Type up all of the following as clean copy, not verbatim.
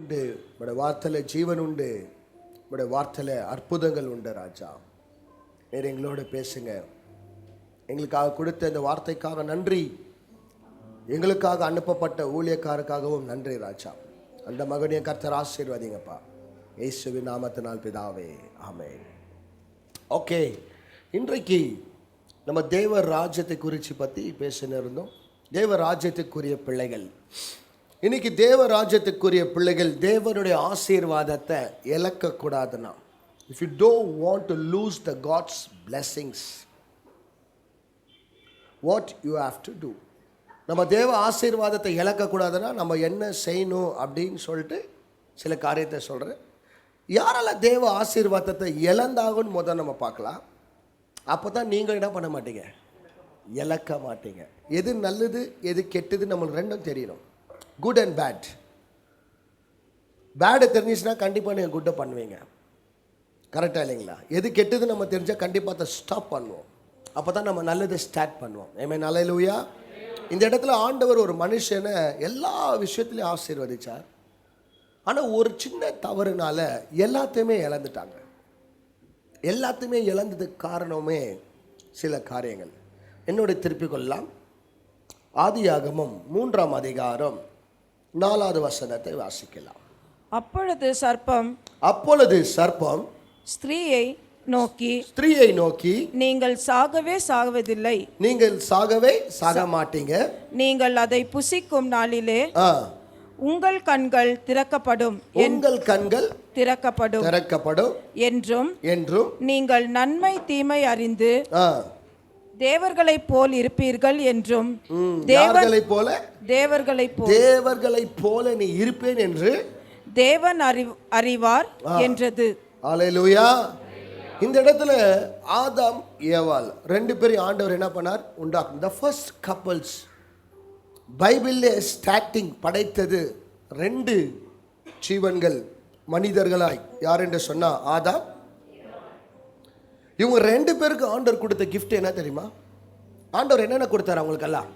உண்டு, உடைய வார்த்தையில் ஜீவன் உண்டு, உடைய வார்த்தையில் அற்புதங்கள் உண்டு. ராஜா, நீர் எங்களோட பேசுங்க. எங்களுக்காக கொடுத்த இந்த வார்த்தைக்காக நன்றி. எங்களுக்காக அனுப்பப்பட்ட ஊழியக்காரருக்காகவும் நன்றி ராஜா. அந்த மகனைய கர்த்தர் ஆசீர்வதிங்கப்பா, இயேசுவின் நாமத்தினால் பிதாவே, ஆமென். ஓகே, இன்றைக்கு நம்ம தேவ ராஜ்யத்தை குறித்து பற்றி பேசின்னு இருந்தோம். தேவ ராஜ்யத்துக்குரிய பிள்ளைகள். இன்னைக்கு தேவ ராஜ்யத்துக்குரிய பிள்ளைகள் தேவனுடைய ஆசீர்வாதத்தை இழக்கக்கூடாதுன்னா, if you don't want to lose the God's blessings, what you have to do. நம்ம தேவ ஆசீர்வாதத்தை இழக்கக்கூடாதுன்னா நம்ம என்ன செய்யணும் அப்படின்னு சொல்லிட்டு சில காரியத்தை சொல்கிறேன். யாரால் தேவ ஆசீர்வாதத்தை இழந்தாகன்னு முதல் நம்ம பார்க்கலாம். அப்போ தான் நீங்கள் என்ன பண்ண மாட்டீங்க, இழக்க மாட்டீங்க. எது நல்லது எது கெட்டது நம்மளுக்கு ரெண்டும் தெரியணும். Good and bad. பேடு தெரிஞ்சிச்சுன்னா கண்டிப்பாக நீங்கள் குட்டை பண்ணுவீங்க, கரெக்டாக இல்லைங்களா? எது கெட்டது நம்ம தெரிஞ்சால் கண்டிப்பாக அதை ஸ்டாப் பண்ணுவோம். அப்போ தான் நம்ம நல்லதை ஸ்டார்ட் பண்ணுவோம். ஆமென், அல்லேலூயா. இந்த இடத்துல ஆண்டவர் ஒரு மனுஷனை எல்லா விஷயத்துலையும் ஆசீர்வதிச்சார். ஆனால் ஒரு சின்ன தவறுனால எல்லாத்தையுமே இழந்துட்டாங்க. எல்லாத்தையுமே இழந்ததுக்கு காரணமே சில காரியங்கள். என்னுடைய திருப்பிக் கொள்ளலாம். ஆதியாகமம் 3ஆம் அதிகாரம் 4வது வசனத்தை வாசிக்கலாம். அப்பொழுது சர்ப்பம் ஸ்திரீயை நோக்கி, நீங்கள் சாகவே சாவதில்லை, நீங்கள் சாகவே சாக மாட்டீங்க, நீங்கள் அதை புசிக்கும் நாளிலே உங்கள் கண்கள் திறக்கப்படும், என்றும் நீங்கள் நன்மை தீமை அறிந்து தேவர்களைப் போல் இருப்பீர்கள் என்றும், தேவர்களைப் போல நீ இருப்பேன் என்று தேவன் அறிவார் என்றது. அல்லேலூயா. இந்த இடத்துல ஆதாம் ஏவாள் 2 பேரும் ஆண்டவர் என்ன பண்ணார், உண்டாக்கும். த ஃபர்ஸ்ட் கப்பல்ஸ் பைபிள்ல ஸ்டார்டிங் படைத்தது 2 ஜீவன்கள் மனிதர்களாய். யார் என்று சொன்னா ஆதாம். இவங்க 2 பேருக்கு ஆண்டவர் கொடுத்த கிஃப்ட் என்ன தெரியுமா? ஆண்டவர் என்னென்ன கொடுத்தார் அவங்களுக்கெல்லாம்?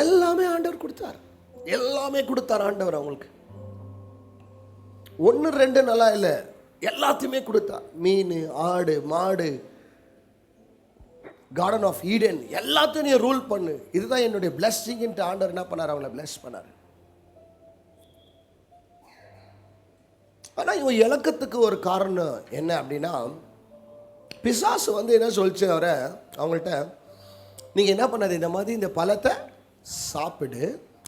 எல்லாமே ஆண்டவர் கொடுத்தார். எல்லாமே கொடுத்தார் ஆண்டவர் அவங்களுக்கு. 1 2 நல்லா இல்லை, எல்லாத்தையுமே கொடுத்தார். மீன், ஆடு, மாடு, கார்டன் ஆஃப் ஈடன் எல்லாத்தையும் நீ ரூல் பண்ணு, இதுதான் என்னுடைய பிளெஸ்ஸிங். ஆண்டவர் என்ன பண்ணார், அவங்கள பிளஸ் பண்ணார். ஆனால் இவங்க இலக்கத்துக்கு ஒரு காரணம் என்ன அப்படின்னா, பிசாசு என்ன சொல்லிச்சு அவங்கள்ட்ட, நீங்கள் என்ன பண்ணாது, இந்த மாதிரி இந்த பழத்தை சாப்பிடு,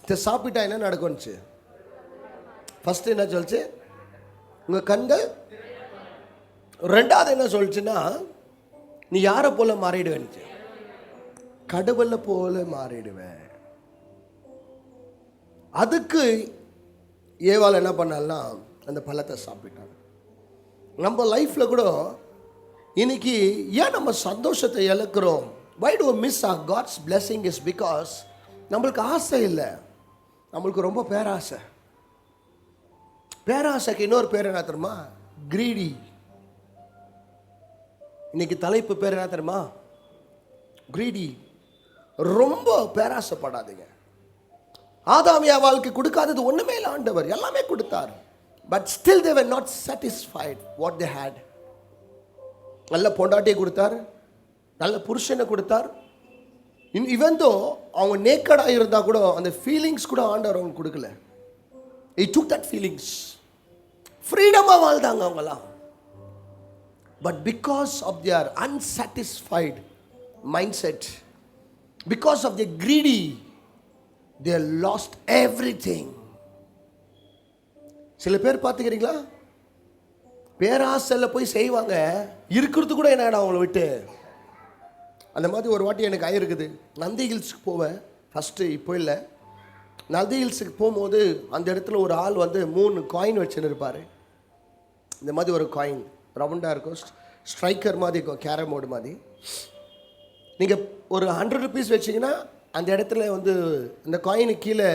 இதை சாப்பிட்டா என்ன நடக்கும்னுச்சு. ஃபஸ்ட்டு என்ன சொல்லிச்சு, உங்கள் கண்கள். 2வது என்ன சொல்லிச்சுன்னா, நீ யாரை போல மாறிடுவேன், கடவுளை போல மாறிடுவேன். அதுக்கு ஏவாள் என்ன பண்ணால்னா அந்த பழத்தை சாப்பிட்டாங்க. நம்ம லைஃப்பில் கூட இன்னைக்கு ஏன் நம்ம சந்தோஷத்தை இழக்கிறோம்? why do we miss our God's blessing is because நம்மளுக்கு ஆசை இல்லை, நம்மளுக்கு ரொம்ப பேராசை. பேராசைக்கு இன்னொரு பேர் என்ன தெரியுமா? கிரீடி. இன்னைக்கு தலைப்பு பேர் என்ன தெரியுமா? கிரீடி. ரொம்ப பேராசைப்படாதீங்க. ஆதாம் ஏவாளுக்கு கொடுக்காதது ஒண்ணுமே இல்லை, ஆண்டவர் எல்லாமே கொடுத்தார். But still they were not satisfied what they had. நல்ல பொண்டாட்டியை கொடுத்தார், நல்ல புருஷனை கொடுத்தார். ஈவன் தோ அவங்க நேக்கடாக இருந்தால் கூட அந்த ஃபீலிங்ஸ் கூட ஆண்டவர் அவங்க கொடுக்கல. he took that feelings. ஃப்ரீடமாக வாழ்ந்தாங்க அவங்களாம். But because of their unsatisfied mindset, because of their greedy, they lost everything. சில பேர் பார்த்துக்கிறீங்களா, பேராசையில் போய் செய்வாங்க, இருக்கிறது கூட என்ன அவங்கள விட்டு. அந்த மாதிரி ஒரு வாட்டி எனக்கு ஆயிருக்குது. நந்தி ஹில்ஸுக்கு போவேன் ஃபஸ்ட்டு, இப்போ இல்லை. நந்தி ஹில்ஸுக்கு போகும்போது அந்த இடத்துல ஒரு ஆள் 3 காயின் வச்சுன்னு இருப்பார். இந்த மாதிரி ஒரு காயின் ரவுண்டாக இருக்கும், ஸ்ட்ரைக்கர் மாதிரி இருக்கும், கேரம் போர்டு மாதிரி. நீங்கள் ஒரு 100 rupees வச்சிங்கன்னா அந்த இடத்துல இந்த காயினுக்கு கீழே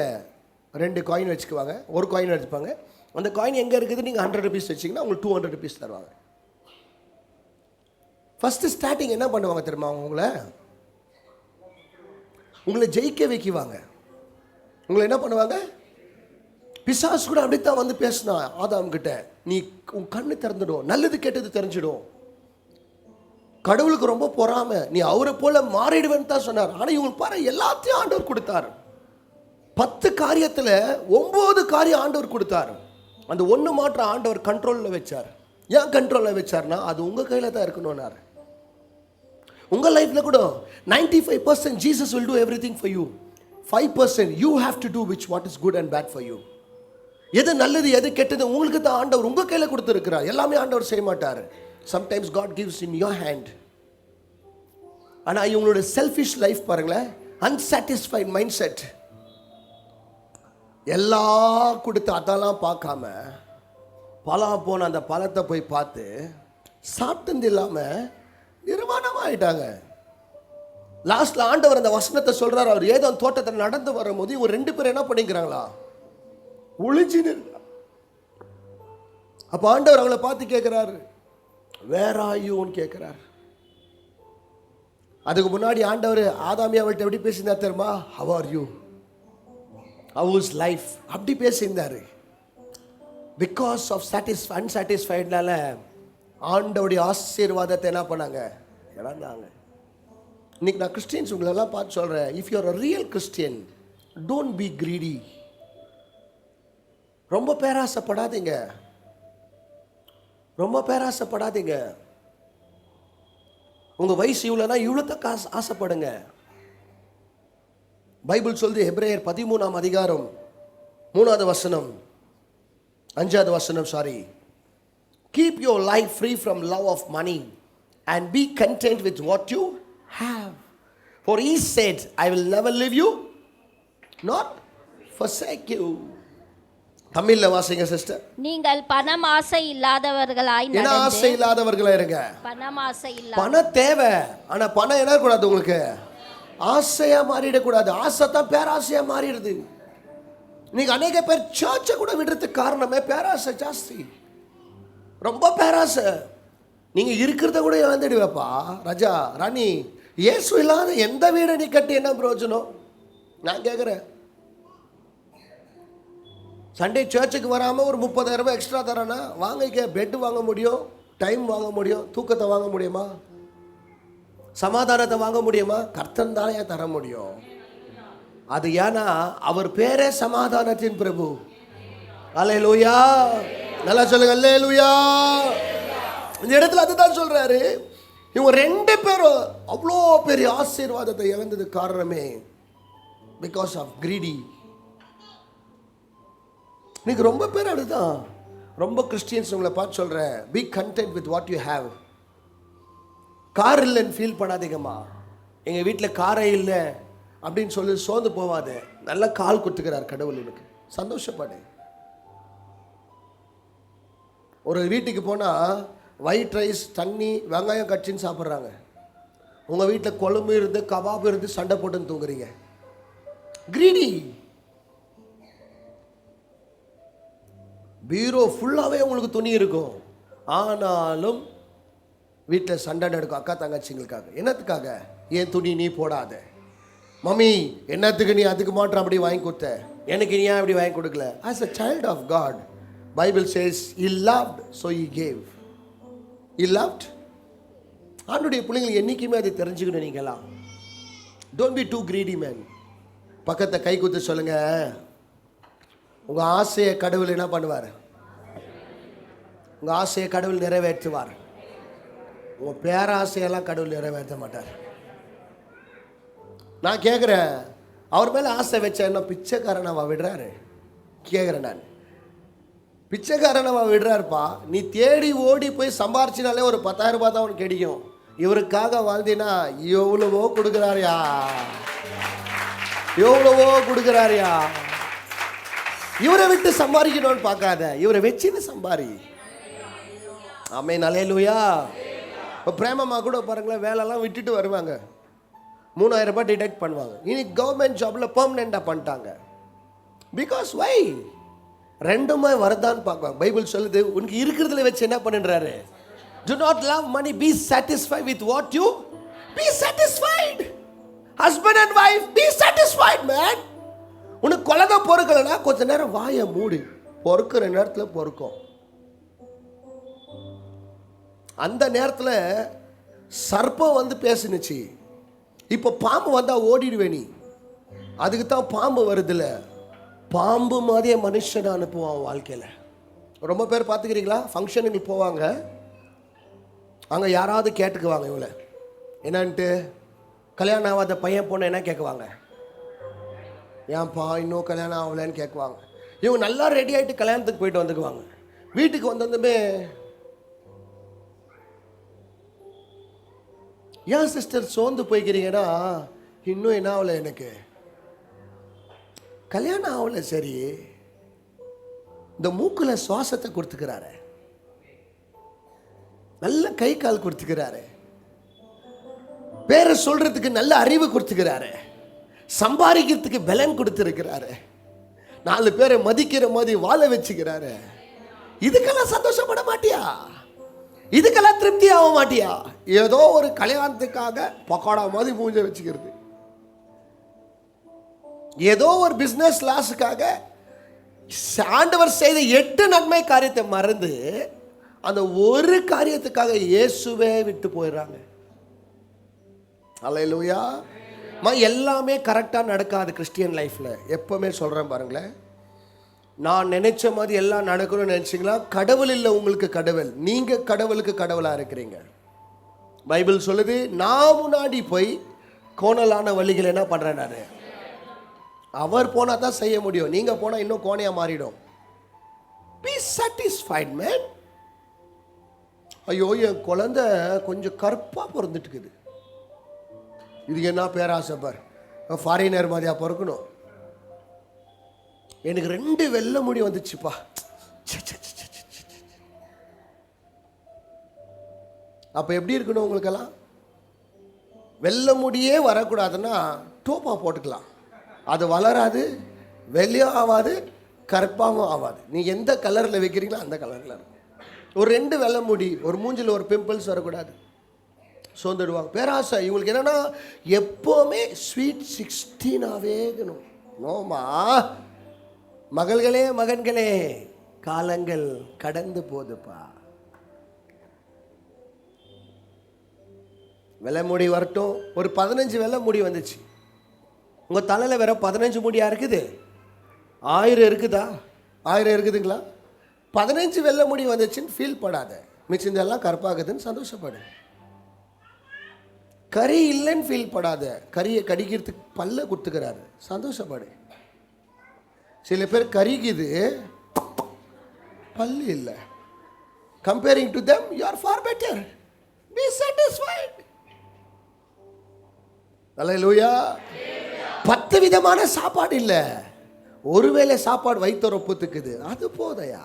2 காயின் வச்சுக்குவாங்க, ஒரு காயின் வச்சுப்பாங்க. அந்த காயின் எங்கே இருக்குது, நீங்கள் 100 rupees வச்சிங்கன்னா உங்களுக்கு 200 rupees தருவாங்க. ஃபஸ்ட்டு ஸ்டார்டிங் என்ன பண்ணுவாங்க தெரியுமா, உங்களை ஜெயிக்க வைக்குவாங்க. உங்களை என்ன பண்ணுவாங்க, பிசாசு கூட அப்படித்தான் வந்து பேசினா ஆதாம் கிட்ட, நீ உன் கண்ணு திறந்துடும், நல்லது கெட்டது தெரிஞ்சிடும். கடவுளுக்கு ரொம்ப பொறாம, நீ அவரை போல மாறிடுவேன்னு தான் சொன்னார். ஆனா இவங்களுக்கு பாரு, எல்லாத்தையும் ஆண்டவர் கொடுத்தார். 10 காரியத்துல 9 காரியம் ஆண்டவர் கொடுத்தார். அந்த ஒன்று மாற்றம் ஆண்டவர் கண்ட்ரோலில் வச்சார். ஏன் கண்ட்ரோலில் வச்சார்னா, அது உங்கள் கையில் தான் இருக்கணும்னாரு. உங்கள் லைஃப்பில் கூட 95% Jesus will do everything for you. 5% you have to do which what is good and bad for you. எது நல்லது எது கெட்டது உங்களுக்கு தான் ஆண்டவர் உங்கள் கையில் கொடுத்துருக்கிறார். எல்லாமே ஆண்டவர் செய்ய மாட்டார். Sometimes God gives in your hand. ஆனால் இவங்களோட செல்ஃபிஷ் லைஃப் பாருங்களேன், அன்சாட்டிஸ்ஃபைட் மைண்ட் செட். எல்லாம் கொடுத்து அதெல்லாம் பார்க்காம பழம் போன அந்த பழத்தை போய் பார்த்து சாப்பிட்டது இல்லாமல் நிர்வாணமாயிட்டாங்க. லாஸ்ட்ல ஆண்டவர் அந்த வசனத்தை சொல்றாரு. அவர் ஏதோ தோட்டத்தை நடந்து வரும்போது ஒரு 2 பேர் என்ன பண்ணிக்கிறாங்களா, ஒளிஞ்சின்னு. அப்ப ஆண்டவர் அவங்கள பார்த்து கேட்கிறாரு, வேர் ஆர் யூன்னு கேட்கிறார். அதுக்கு முன்னாடி ஆண்டவர் ஆதாமி அவள்கிட்ட எப்படி பேசியிருந்தார் தெரியுமா? How are you, how is life, அப்படி பேசியிருந்தாரு. பிகாஸ் ஆஃப் அன்சாட்டிஸ்ஃபைட்னால ஆண்டவருடைய ஆசீர்வாதத்தை என்ன பண்ணாங்க, இழந்தாங்க. இன்னைக்கு நான் கிறிஸ்டியன்ஸ் உங்களெல்லாம் பார்த்து சொல்கிறேன், if you are a real Christian, don't be greedy. ரொம்ப பேராசைப்படாதீங்க, ரொம்ப பேராசைப்படாதீங்க. உங்கள் வயசு இவ்வளோனா இவ்வளோத்தக்க ஆசைப்படுங்க. பைபிள் சொல்லுது, எபிரேயர் 13ஆம் அதிகாரம் 3வது வசனம் 5வது வசனம், keep your life free from love of money and be content with what you have, for he said, I will never leave you not forsake you. தமிழ்ல வாசிங்க சிஸ்டர். நீங்கள் பணம் ஆசை இல்லாதவர்களாய் என்ன ஆசை இல்லாதவர்களா இருங்க. பணம் ஆசை இல்ல, பணம் தேவை, ஆனா பணம் என்ன கூடாது, உங்களுக்கு ஆசையா மாறிடக்கூடாது. ஆசை தான் பேராசையா மாறிடுது. இன்னைக்கு அநேக பேர் சர்ச்சை கூட விடுறதுக்கு காரணமே பேராசை ஜாஸ்தி, ரொம்ப பேராசை. நீங்க இருக்கிறத கூட இழந்துடுவேப்பா ராஜா ராணி. இயேசு இல்லாத எந்த வீடை நீ கட்டி என்ன பிரயோஜனம்? நான் கேட்குறேன், சண்டே சர்ச்சுக்கு வராமல் ஒரு 30,000 ரூபாய் எக்ஸ்ட்ரா தரேன்னா வாங்கிக்க. பெட்டு வாங்க முடியும், டைம் வாங்க முடியும், தூக்கத்தை வாங்க முடியுமா? சமாதானத்தை வாங்க முடியுமா? கர்த்தன் தானே தர முடியும். அது ஏன்னா அவர் பேரே சமாதானத்தின் பிரபு. அல்லேலூயா, நல்லா சொல்லுங்க அல்லேலூயா. இந்த இடத்துல அதுதான் சொல்றாரு. இவங்க 2 பேரும் அவ்வளோ பெரிய ஆசீர்வாதத்தை இழந்தது காரணமே பிகாஸ் ஆஃப் கிரீடி. இன்னைக்கு ரொம்ப பேர் அதுதான். ரொம்ப கிறிஸ்டியன்ஸ் உங்களை பார்த்து சொல்கிறேன், be content with what you have. Car இல்லைன்னு ஃபீல் பண்ணாதீங்கம்மா. எங்கள் வீட்டில் காரே இல்லை அப்படின்னு சொல்லி சோர்ந்து போவாது. நல்ல கால் கொடுத்துக்கிறார் கடவுள், எனக்கு சந்தோஷப்படு. ஒரு வீட்டுக்கு போனால் ஒயிட் ரைஸ், தண்ணி, வெங்காயம் கட்சின்னு சாப்பிட்றாங்க. உங்கள் வீட்டில் குழம்பு இருந்து கபாப் இருந்து சண்டை போட்டுன்னு தூங்குறீங்க. கிரீடி. பீரோ ஃபுல்லாகவே உங்களுக்கு துணி இருக்கும், ஆனாலும் வீட்டில் சண்டை நடக்கும் அக்கா தங்கச்சிங்களுக்காக. என்னத்துக்காக? ஏன் துணி நீ போடாத, மம்மி என்னத்துக்கு நீ அதுக்கு மாற்றம் அப்படி வாங்கி கொடுத்த, எனக்கு நீ ஏன் அப்படி வாங்கி கொடுக்கல? As a child of God, Bible says he loved so he gave. he loved. ஆண்டுடைய பிள்ளைங்களுக்கு என்றைக்குமே அது தெரிஞ்சுக்கணும். நீங்களாம் don't be too greedy man. பக்கத்தை கை குத்து சொல்லுங்க, உங்கள் ஆசையை கடவுள் என்ன பண்ணுவார்? உங்கள் ஆசையை கடவுள் நிறைவேற்றுவார். உங்கள் பேராசையெல்லாம் கடவுள் நிறைவேற்ற மாட்டார். நான் கேட்குறேன், அவர் மேலே ஆசை வச்சா என்ன பிச்சைக்காரனவா விடுறாரு? கேட்குறேன் நான், பிச்சைக்காரனவா விடுறாருப்பா? நீ தேடி ஓடி போய் சம்பாரிச்சினாலே ஒரு 10,000 ரூபாய் தான் அவனுக்கு கிடைக்கும். இவருக்காக வாழ்ந்தினா எவ்வளவோ கொடுக்குறாருயா, எவ்வளவோ கொடுக்குறாருயா. இவரை விட்டு சம்பாதிக்கணும்னு பார்க்காத, இவரை வச்சுன்னு சம்பாரி. ஆமென், அல்லேலூயா. இப்போ பிரேமம்மா கூட பாருங்களேன், வேலைலாம் விட்டுட்டு வருவாங்க, 3,000 ரூபாய் டிடெக்ட் பண்ணுவாங்க. இன்னைக்கு கவர்மெண்ட் ஜாப்ல பெர்மனெண்டாக பண்ணிட்டாங்க. Because why? 2மே வருதான்னு பார்க்குவாங்க. பைபிள் சொல்லுது, உனக்கு இருக்கிறதுல வச்சு என்ன பண்ணுறாரு? Do not love money, be satisfied with what you be satisfied. Husband and wife, be satisfied, man. உனக்கு குழந்தை பொறுக்கலைன்னா கொஞ்ச நேரம் வாயை மூடு, பொறுக்கிற நேரத்தில் பொறுக்கும். அந்த நேரத்தில் சர்ப்பம் வந்து பேசுனுச்சு, இப்போ பாம்பு வந்தால் ஓடிடுவே நீ. அதுக்கு தான் பாம்பு வருதுல்ல. பாம்பு மாதிரியே மனுஷனை அனுப்புவான் வாழ்க்கையில். ரொம்ப பேர் பார்த்துக்கிறீங்களா, ஃபங்க்ஷனுக்கு போவாங்க, அங்கே யாராவது கேட்டுக்குவாங்க இவளை என்னன்ட்டு, கல்யாணம் ஆகாத பையன் பொண்ணு என்ன கேட்குவாங்க, ஏன்ப்பா இன்னும் கல்யாணம் ஆகலைன்னு கேட்குவாங்க. இவங்க நல்லா ரெடி ஆகிட்டு கல்யாணத்துக்கு போயிட்டு வந்துக்குவாங்க. வீட்டுக்கு வந்ததுமே, ஏன் சிஸ்டர் சோர்ந்து போய்க்கிறீங்கன்னா, இன்னும் என்ன ஆகலை, எனக்கு கல்யாணம் ஆகலை. சரி, இந்த மூக்குல சுவாசத்தை கொடுத்துக்கிறாரு, நல்ல கை கால் கொடுத்துக்கிறாரு, பேரை சொல்றதுக்கு நல்ல அறிவு கொடுத்துக்கிறாரு, சம்பாதிக்கிறதுக்கு பலன் கொடுத்துருக்கிறாரு, 4 பேரை மதிக்கிற மாதிரி வாழ வச்சுக்கிறாரு. இதுக்கெல்லாம் சந்தோஷப்பட மாட்டியா? இதுக்கெல்லாம் திருப்தி ஆக மாட்டியா? ஏதோ ஒரு கல்யாணத்துக்காக பக்கோடா மாதிரி மூஞ்ச வச்சுக்கிறது, ஏதோ ஒரு பிசினஸ் லாஸுக்காக ஆண்டவர் செய்த 8 நன்மை காரியத்தை மறந்து அந்த ஒரு காரியத்துக்காக இயேசுவே விட்டு போயிடுறாங்க. அல்லேலூயா. எல்லாமே கரெக்டாக நடக்காது கிறிஸ்டியன் லைஃப்பில். எப்பவுமே சொல்கிறேன் பாருங்களேன், நான் நினைச்ச மாதிரி எல்லாம் நடக்கணும்னு நினச்சிங்களா, கடவுள் இல்லை உங்களுக்கு கடவுள், நீங்கள் கடவுளுக்கு கடவுளாக இருக்கிறீங்க. பைபிள் சொல்லுது, நான் முன்னாடி போய் கோணலான வழிகள் என்ன பண்ணுறேன் நான், அவர் போனால் தான் செய்ய முடியும், நீங்கள் போனால் இன்னும் கோணையாக மாறிடும். B satisfied man. ஐயோ என் குழந்தை கொஞ்சம் கருப்பாக பிறந்துட்டு இருக்குது, இது என்ன பேராசை பார், ஃபாரினர் மாதிரியா பிறக்கணும், எனக்கு 2 வெள்ளை முடி வந்துச்சுப்பா. அப்போ எப்படி இருக்கணும் உங்களுக்கெல்லாம்? வெள்ளை முடியே வரக்கூடாதுன்னா டோப்பா போட்டுக்கலாம், அது வளராது, வெள்ளையும் ஆகாது, கருப்பாகவும் ஆகாது. நீ எந்த கலரில் வைக்கிறீங்களோ அந்த கலரில் இருக்கும். ஒரு 2 வெள்ளை முடி, ஒரு மூஞ்சில் ஒரு பிம்பிள்ஸ் வரக்கூடாது, சோர்ந்துடுவாங்க. பேராசை இவங்களுக்கு என்னன்னா எப்போவுமே ஸ்வீட் 16ஆகவே இருக்கணும். நோமா மகள்களே மகன்களே, காலங்கள் கடந்து போதுப்பா. வெள்ளை முடி வரட்டும். ஒரு 15 வெள்ளை முடி வந்துச்சு, உங்கள் தலையில் வேற 15 முடியா இருக்குது? 1000 இருக்குதா? 1000 இருக்குதுங்களா? 15 வெள்ளை முடி வந்துச்சுன்னு ஃபீல் படாத, மிச்சந்தெல்லாம் கருப்பாகுதுன்னு சந்தோஷப்படு. கறி இல்லைன்னு ஃபீல் படாத, கறியை கடிக்கிறதுக்கு பல்ல கொடுத்துக்கிறாரு, சந்தோஷப்படு. சில பேர் கறிக்குது, பல்லு இல்லை. Comparing to them you are far better. Be satisfied. அல்லேலூயா. 10 விதமான சாப்பாடு இல்லை, ஒருவேளை சாப்பாடு வயிற்று ரொப்பத்துக்குது, அது போதையா?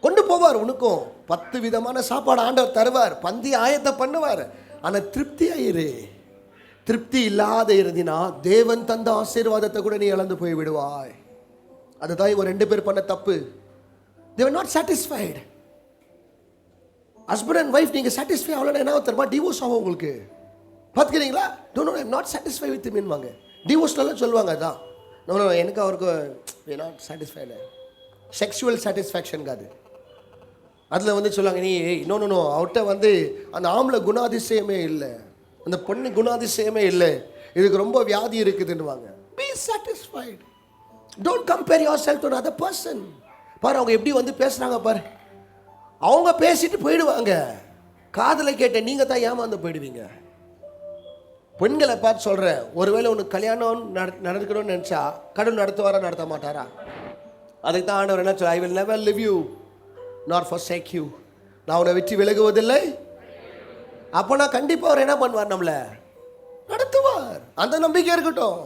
கொண்டு போவார். உனக்கும் 10 விதமான சாப்பாடு ஆண்டவர் தருவார், பந்தி ஆயத்தம் பண்ணுவார். ஆனால் திருப்தி ஆயிரு. திருப்தி இல்லாத இருந்தினா தேவன் தந்த ஆசீர்வாதத்தை கூட நீ இழந்து போய் விடுவாய். அதுதான் இவங்க 2 பேர் பண்ண தப்பு. they were not satisfied. Husband and wife நீங்கள் சாட்டிஸ்ஃபை ஆகலன்னா என்ன தெரியுமா, டிவோர்ஸ் ஆகும் உங்களுக்கு. பார்த்துக்கிறீங்களா? no I'm not satisfied with him வாங்க. டிவோர்ஸ்லாம் சொல்லுவாங்க, அதான் நோ எனக்கு அவருக்கு நாட் சாட்டிஸ்ஃபைடு, செக்ஷுவல் சாட்டிஸ்ஃபேக்ஷன் காது. அதில் வந்து சொல்லுவாங்க, நீ நோ அவர்கிட்ட வந்து அந்த ஆம்பளை குணாதிசயமே இல்லை, அந்த பொண்ணு குணாதிசயமே இல்லை, இதுக்கு ரொம்ப வியாதி இருக்குதுன்னுவாங்க. Be satisfied. Don't compare yourself to other person. பாரு அவங்க எப்படி வந்து பேசுகிறாங்க பாரு. அவங்க பேசிட்டு போயிடுவாங்க, காதில் கேட்ட நீங்கள் தான் ஏமாந்து போயிடுவீங்க. பெண்களை பார்த்து சொல்கிறேன், ஒருவேளை உனக்கு கல்யாணம் நடக்கணும்னு நினச்சா கடவுள் நடத்துவாரா நடத்த மாட்டாரா? அதுக்கு தான் ஆண்டவர் என்ன சொல்ல, ஐ will never leave you not forsake you. நான் உன்னை விட்டு விலகுவதில்லை. அப்போ நான் கண்டிப்பாக அவர் என்ன பண்ணுவார், நம்மளை நடத்துவார். அந்த நம்பிக்கை இருக்கட்டும்.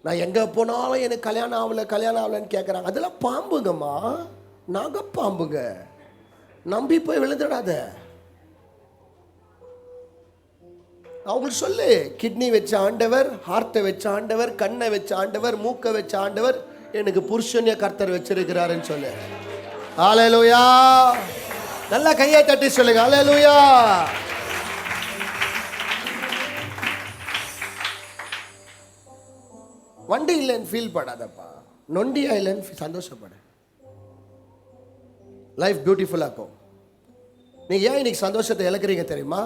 நான் எங்கே போனாலும் எனக்கு கல்யாணம் ஆகலைன்னு கேட்குறாங்க. அதெல்லாம் பாம்புங்கம்மா, நாகப்பாம்புங்க, நம்பி போய் விழுந்துடாத. அவங்களுக்கு சொல்லு, கிட்னி வச்ச ஆண்டவர், ஹார்ட்டை வச்ச ஆண்டவர், கண்ணை வச்ச ஆண்டவர், மூக்கை வச்ச ஆண்டவர், எனக்கு புருஷனிய கர்த்தர் வச்சிருக்கிறாருன்னு சொல்லு. ஹல்லேலூயா. நல்லா கையை தட்டி சொல்லுங்க, ஹல்லேலூயா. வண்டி இல்லைன்னு ஃபீல் பண்ணாதப்பா, நொண்டியா இல்லைன்னு சந்தோஷப்படு. லைஃப் பியூட்டிஃபுல்லாக இருக்கும். நீங்கள் ஏன் இன்னைக்கு சந்தோஷத்தை இழக்கிறீங்க தெரியுமா?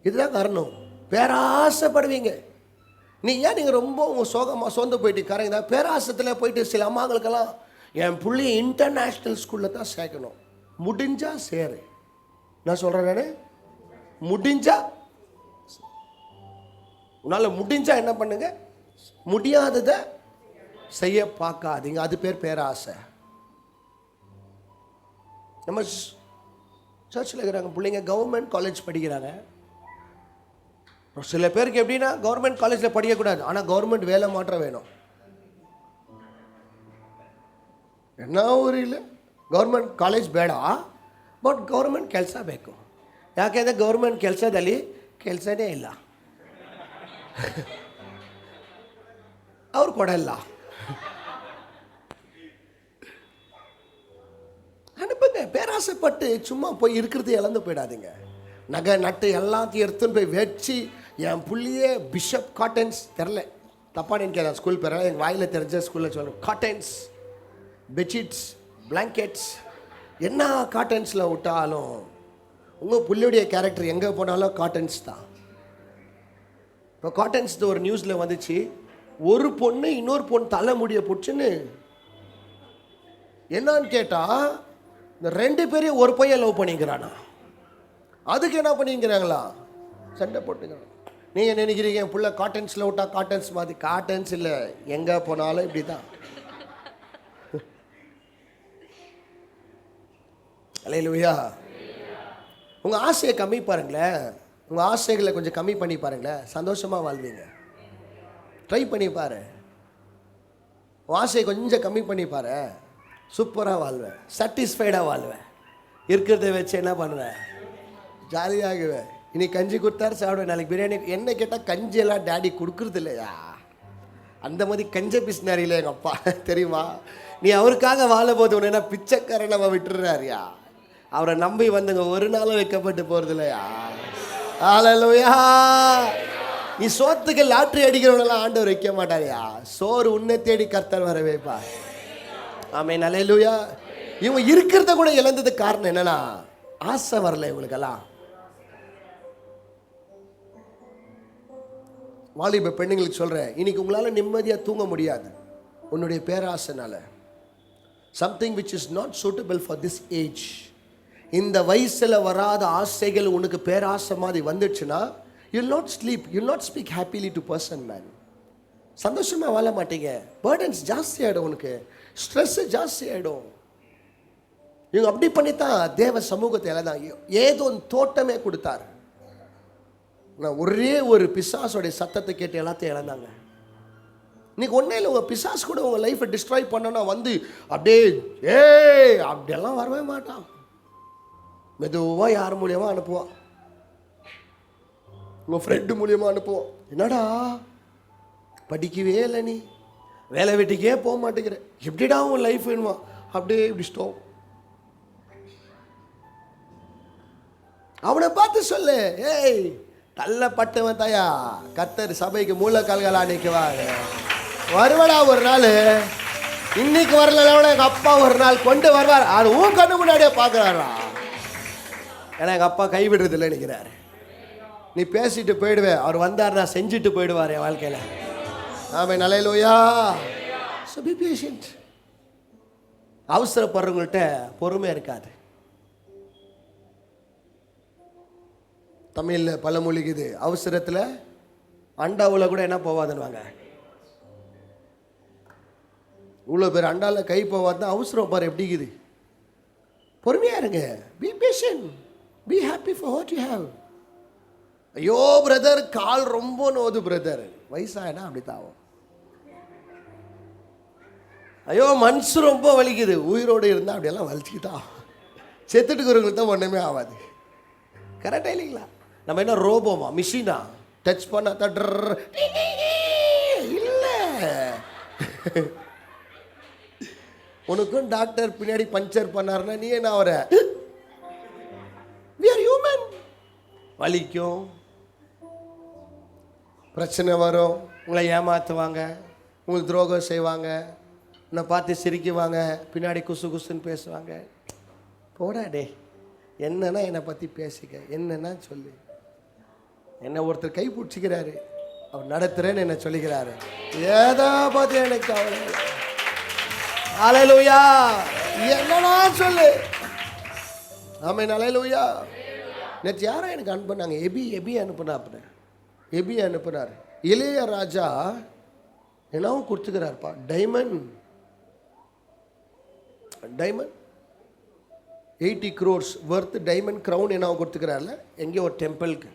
இதுதான் காரணம். பேராசைப்படுவீங்க. நீங்கள் ரொம்ப உங்கள் சோகமாக சோர்ந்து போயிட்டு கரைங்க பேராசத்தில் போயிட்டு சில அம்மாங்களுக்கெல்லாம் என் பிள்ளைய இன்டர்நேஷ்னல் ஸ்கூலில் தான் சேர்க்கணும், முடிஞ்சா சேரு. நான் சொல்கிறேன், நான் முடிஞ்சா, உன்னால் முடிஞ்சா என்ன பண்ணுங்க, முடியாததை செய்ய பார்க்காதீங்க. அது பேர் பேராசை. நம்ம சர்ச்சில் இருக்கிறாங்க பிள்ளைங்க கவர்மெண்ட் காலேஜ் படிக்கிறாங்க. சில பேருக்கு எப்படின்னா கவர்மெண்ட் காலேஜில் படிக்கக்கூடாது, ஆனால் கவர்மெண்ட் வேலை மாற்றம் வேணும். என்ன ஒரு இல்லை, ಗೌರ್ಮೆಂಟ್ ಕಾಲೇಜ್ ಬೇಡ, ಬಟ್ ಗೌರ್ಮೆಂಟ್ ಕೆಲಸ ಬೇಕು. ಯಾಕೆಂದರೆ ಗೌರ್ಮೆಂಟ್ ಕೆಲಸದಲ್ಲಿ ಕೆಲಸನೇ ಇಲ್ಲ, ಅವ್ರು ಕೊಡಲ್ಲ. அனுப்புங்க. பேராசைப்பட்டு சும்மா போய் இருக்கிறது இழந்து போயிடாதீங்க. நகை நட்டு எல்லாத்தையும் எடுத்துன்னு போய் வச்சு என் புள்ளியே பிஷப் காட்டன்ஸ் தெரில, தப்பாக நினைக்கிறேன் ஸ்கூல் பேர, எங்கள் வாயில் தெரிஞ்ச ஸ்கூலில் சொல்லுவேன், காட்டன்ஸ் பெட்ஷீட்ஸ் பிளாங்கெட்ஸ் என்ன காட்டன்ஸில் விட்டாலும் உங்கள் புள்ளியுடைய கேரக்டர் எங்கே போனாலும் காட்டன்ஸ் தான். இப்போ காட்டன்ஸ் ஒரு நியூஸில் வந்துச்சு, ஒரு பொண்ணு இன்னொரு பொண்ணு தலை முடிய போச்சுன்னு. என்னான்னு கேட்டால் இந்த ரெண்டு பேரையும் ஒரு பையன் லவ் பண்ணிக்கிறானா, அதுக்கு என்ன பண்ணிக்கிறாங்களா, சண்டை போட்டுக்கிறான். நீங்கள் நினைக்கிறீங்க என் பிள்ளை காட்டன்ஸில் விட்டா காட்டன்ஸ் மாதிரி, காட்டன்ஸ் இல்லை, எங்கே போனாலும் இப்படி தான். அல்லேலூயா. உங்கள் ஆசையை கம்மி பாருங்களேன், உங்கள் ஆசைகளை கொஞ்சம் கம்மி பண்ணி பாருங்களேன், சந்தோஷமாக வாழ்வீங்க. ட்ரை பண்ணி பாரு, உன் ஆசையை கொஞ்சம் கம்மி பண்ணி பாரு, சூப்பராக வாழ்வேன், சாட்டிஸ்ஃபைடாக வாழ்வேன். இருக்கிறத வச்சு என்ன பண்ணுவேன், ஜாலியாகுவேன். இன்னைக்கு கஞ்சி கொடுத்தாரு சாப்பிடுவேன், நாளைக்கு பிரியாணி. என்ன கேட்டால் கஞ்சியெல்லாம் டேடி கொடுக்குறது இல்லையா, அந்த மாதிரி கஞ்ச பிஸ்னாரியில் எங்கள் அப்பா தெரியுமா. நீ அவருக்காக வாழும்போது ஒன்று என்ன பிச்சைக்காரன் நம்ம விட்டுறாருயா, அவரை நம்பி வந்துங்க ஒரு நாளும் வைக்கப்பட்டு போகிறது இல்லையா. அல்லேலூயா. நீ சோத்துக்கு லாட்ரி அடிக்கிறவனெல்லாம் ஆண்டவர் வைக்க மாட்டாரியா, சோறு உன்னை தேடி கர்த்தர் வர வைப்பா. ஆமென். அல்லேலூயா. இவங்க இருக்கிறத கூட இழந்ததுக்கு காரணம் என்னன்னா ஆசை வரல இவங்களுக்கெல்லாம். வாலிப பெண்ணுங்களுக்கு சொல்கிறேன், இன்னைக்கு உங்களால் நிம்மதியாக தூங்க முடியாது உன்னுடைய பேராசைனால. Something which is not suitable for this age. இந்த வயசில் வராத ஆசைகள் உனக்கு பேராசை மாதிரி வந்துடுச்சுன்னா you'll not sleep, you'll not speak happily to person man. சந்தோஷமாக வாழ மாட்டீங்க, பேர்டன்ஸ் ஜாஸ்தி ஆகிடும், உனக்கு ஸ்ட்ரெஸ்ஸு ஜாஸ்தி ஆகிடும். இவங்க அப்படி பண்ணித்தான் தேவ சமூகத்தை இழந்தாங்க. ஏதோ தோட்டமே கொடுத்தாரு, நான் ஒரே ஒரு பிசாசோடைய சத்தத்தை கேட்டு எல்லாத்தையும் இழந்தாங்க. இன்னைக்கு ஒன்றே இல்லை, உங்கள் பிசாசு கூட உங்கள் லைஃப்பை டிஸ்ட்ராய் பண்ணனா வந்து அப்படியே அப்படியெல்லாம் வரவே மாட்டான். மெதுவாக யார் மூலியமாக அனுப்புவான், உங்கள் ஃப்ரெண்டு மூலியமாக அனுப்புவோம். என்னடா படிக்கவே இல்லை, நீ வேலை வெட்டிக்கே போக மாட்டேங்கிற, எப்படிடா உன் லைஃப் வேணுமா, அப்படியே இப்படி ஸ்டோவ். அவனை பார்த்து சொல்லு, ஏய் தள்ளப்பட்டவன் தாயா, கர்த்தர் சபைக்கு மூலக்கால்களா நிற்குவாங்க, வருவடா ஒரு நாள். இன்னைக்கு வரலன்னா எங்கள் அப்பா ஒரு நாள் கொண்டு வருவார், அது உன் கண்ணு முன்னாடியே பார்க்குறாரா. ஏன்னா எங்கள் அப்பா கைவிடுறது இல்லை நினைக்கிறாரு. நீ பேசிட்டு போயிடுவேன், அவர் வந்தார் நான் செஞ்சுட்டு போயிடுவார் என் வாழ்க்கையில். ஆமென். அல்லேலூயா. So be patient. அவசரப்படுறவங்கள்ட்ட பொறுமை இருக்காது. தமிழில் பழமொழிக்குது, அவசரத்தில் அண்டாவில் கூட என்ன போவாதுன்னுவாங்க. இவ்வளோ பேர் அண்டாவில் கை போவாதுன்னா அவசரம் பாரு எப்படிக்குது. பொறுமையாக இருங்க. B patient, B happy for what you have. ஐயோ பிரதர் கால் ரொம்ப நோது பிரதர், வயசாயினா அப்படி தான் ஆகும். ஐயோ மனசு ரொம்ப வலிக்குது, உயிரோடு இருந்தால் அப்படியெல்லாம் வலிச்சுக்கிட்டா. செத்துட்டு இருக்கிறவங்களுக்கு தான் ஒன்றுமே ஆகாது. கரெக்டாக இல்லைங்களா? நம்ம என்ன ரோபோமா, மிஷினா, டச் பண்ண தட்ற இல்லை. உனக்கும் டாக்டர் பின்னாடி பஞ்சர் பண்ணாருன்னா நீ என்ன ஆகிற? we are human. வலிக்கும், பிரச்சனை வரும், உங்களை ஏமாற்றுவாங்க, உங்களுக்கு துரோகம் செய்வாங்க, உன்னை பார்த்து சிரிக்குவாங்க, பின்னாடி குசு குசுன்னு பேசுவாங்க. போடா டே, என்னன்னா என்னை பற்றி பேசிக்க, என்னன்னா சொல்லு. என்னை ஒருத்தர் கை பிடிச்சிக்கிறாரு, அவர் நடத்துகிறேன்னு என்ன சொல்லிக்கிறாரு, ஏதோ பார்த்து எனக்கு கவலை இல்லை. அல்லேலூயா, என்னன்னா சொல்லு. ஆமென், அல்லேலூயா. நேற்று யாரும் எனக்கு அனுப்புனாங்க, எபி அனுப்புனார். இளைய ராஜா என்னவும் கொடுத்துக்கிறாருப்பா, diamond 80 crores worth diamond crown என்னவும் கொடுத்துக்கிறார்ல, எங்கேயோ ஒரு டெம்பிளுக்கு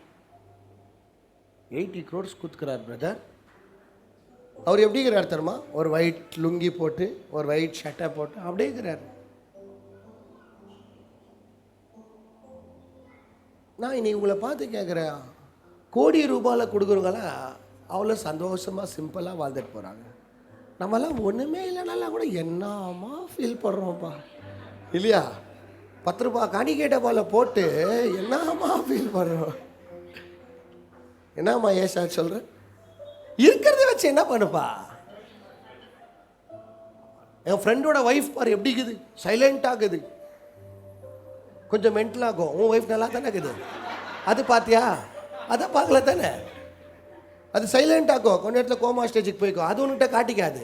80 crores கொடுத்துக்கிறார் பிரதர். அவர் எப்படி இருக்கிறார் தெரியுமா? ஒரு ஒயிட் லுங்கி போட்டு, ஒரு ஒயிட் ஷர்ட்டை போட்டு அப்படியே இருக்கிறார். நான் இன்னைக்கு உங்களை பார்த்து கேட்குறேன், கோடி ரூபாயில் கொடுக்குறவங்களா அவ்வளோ சந்தோஷமாக சிம்பிளாக வாழ்ந்துட்டு போகிறாங்க. நம்மளாம் ஒன்றுமே இல்லைனாலாம் கூட என்னம்மா ஃபீல் பண்ணுறோம்ப்பா, இல்லையா? 10 ரூபா காணிக்கேட்ட போல போட்டு என்னம்மா ஃபீல் பண்ணுறோம். என்னம்மா ஏசா சொல்கிறேன், இருக்கிறத வச்சு என்ன பண்ணுப்பா. என் ஃப்ரெண்டோட ஒய்ஃப் பாரு எப்படி இருக்குது, சைலண்ட் ஆகுது, கொஞ்சம் மென்டல் ஆகும். உன் ஒய்ஃப் நல்லா தானே இருக்குது, அது பார்த்தியா? அதை பார்க்கல தானே, அது சைலண்ட் ஆகும், கொஞ்ச நேரத்தில் கோமா ஸ்டேஜுக்கு போய்க்கும், அது உன்கிட்ட காட்டிக்காது.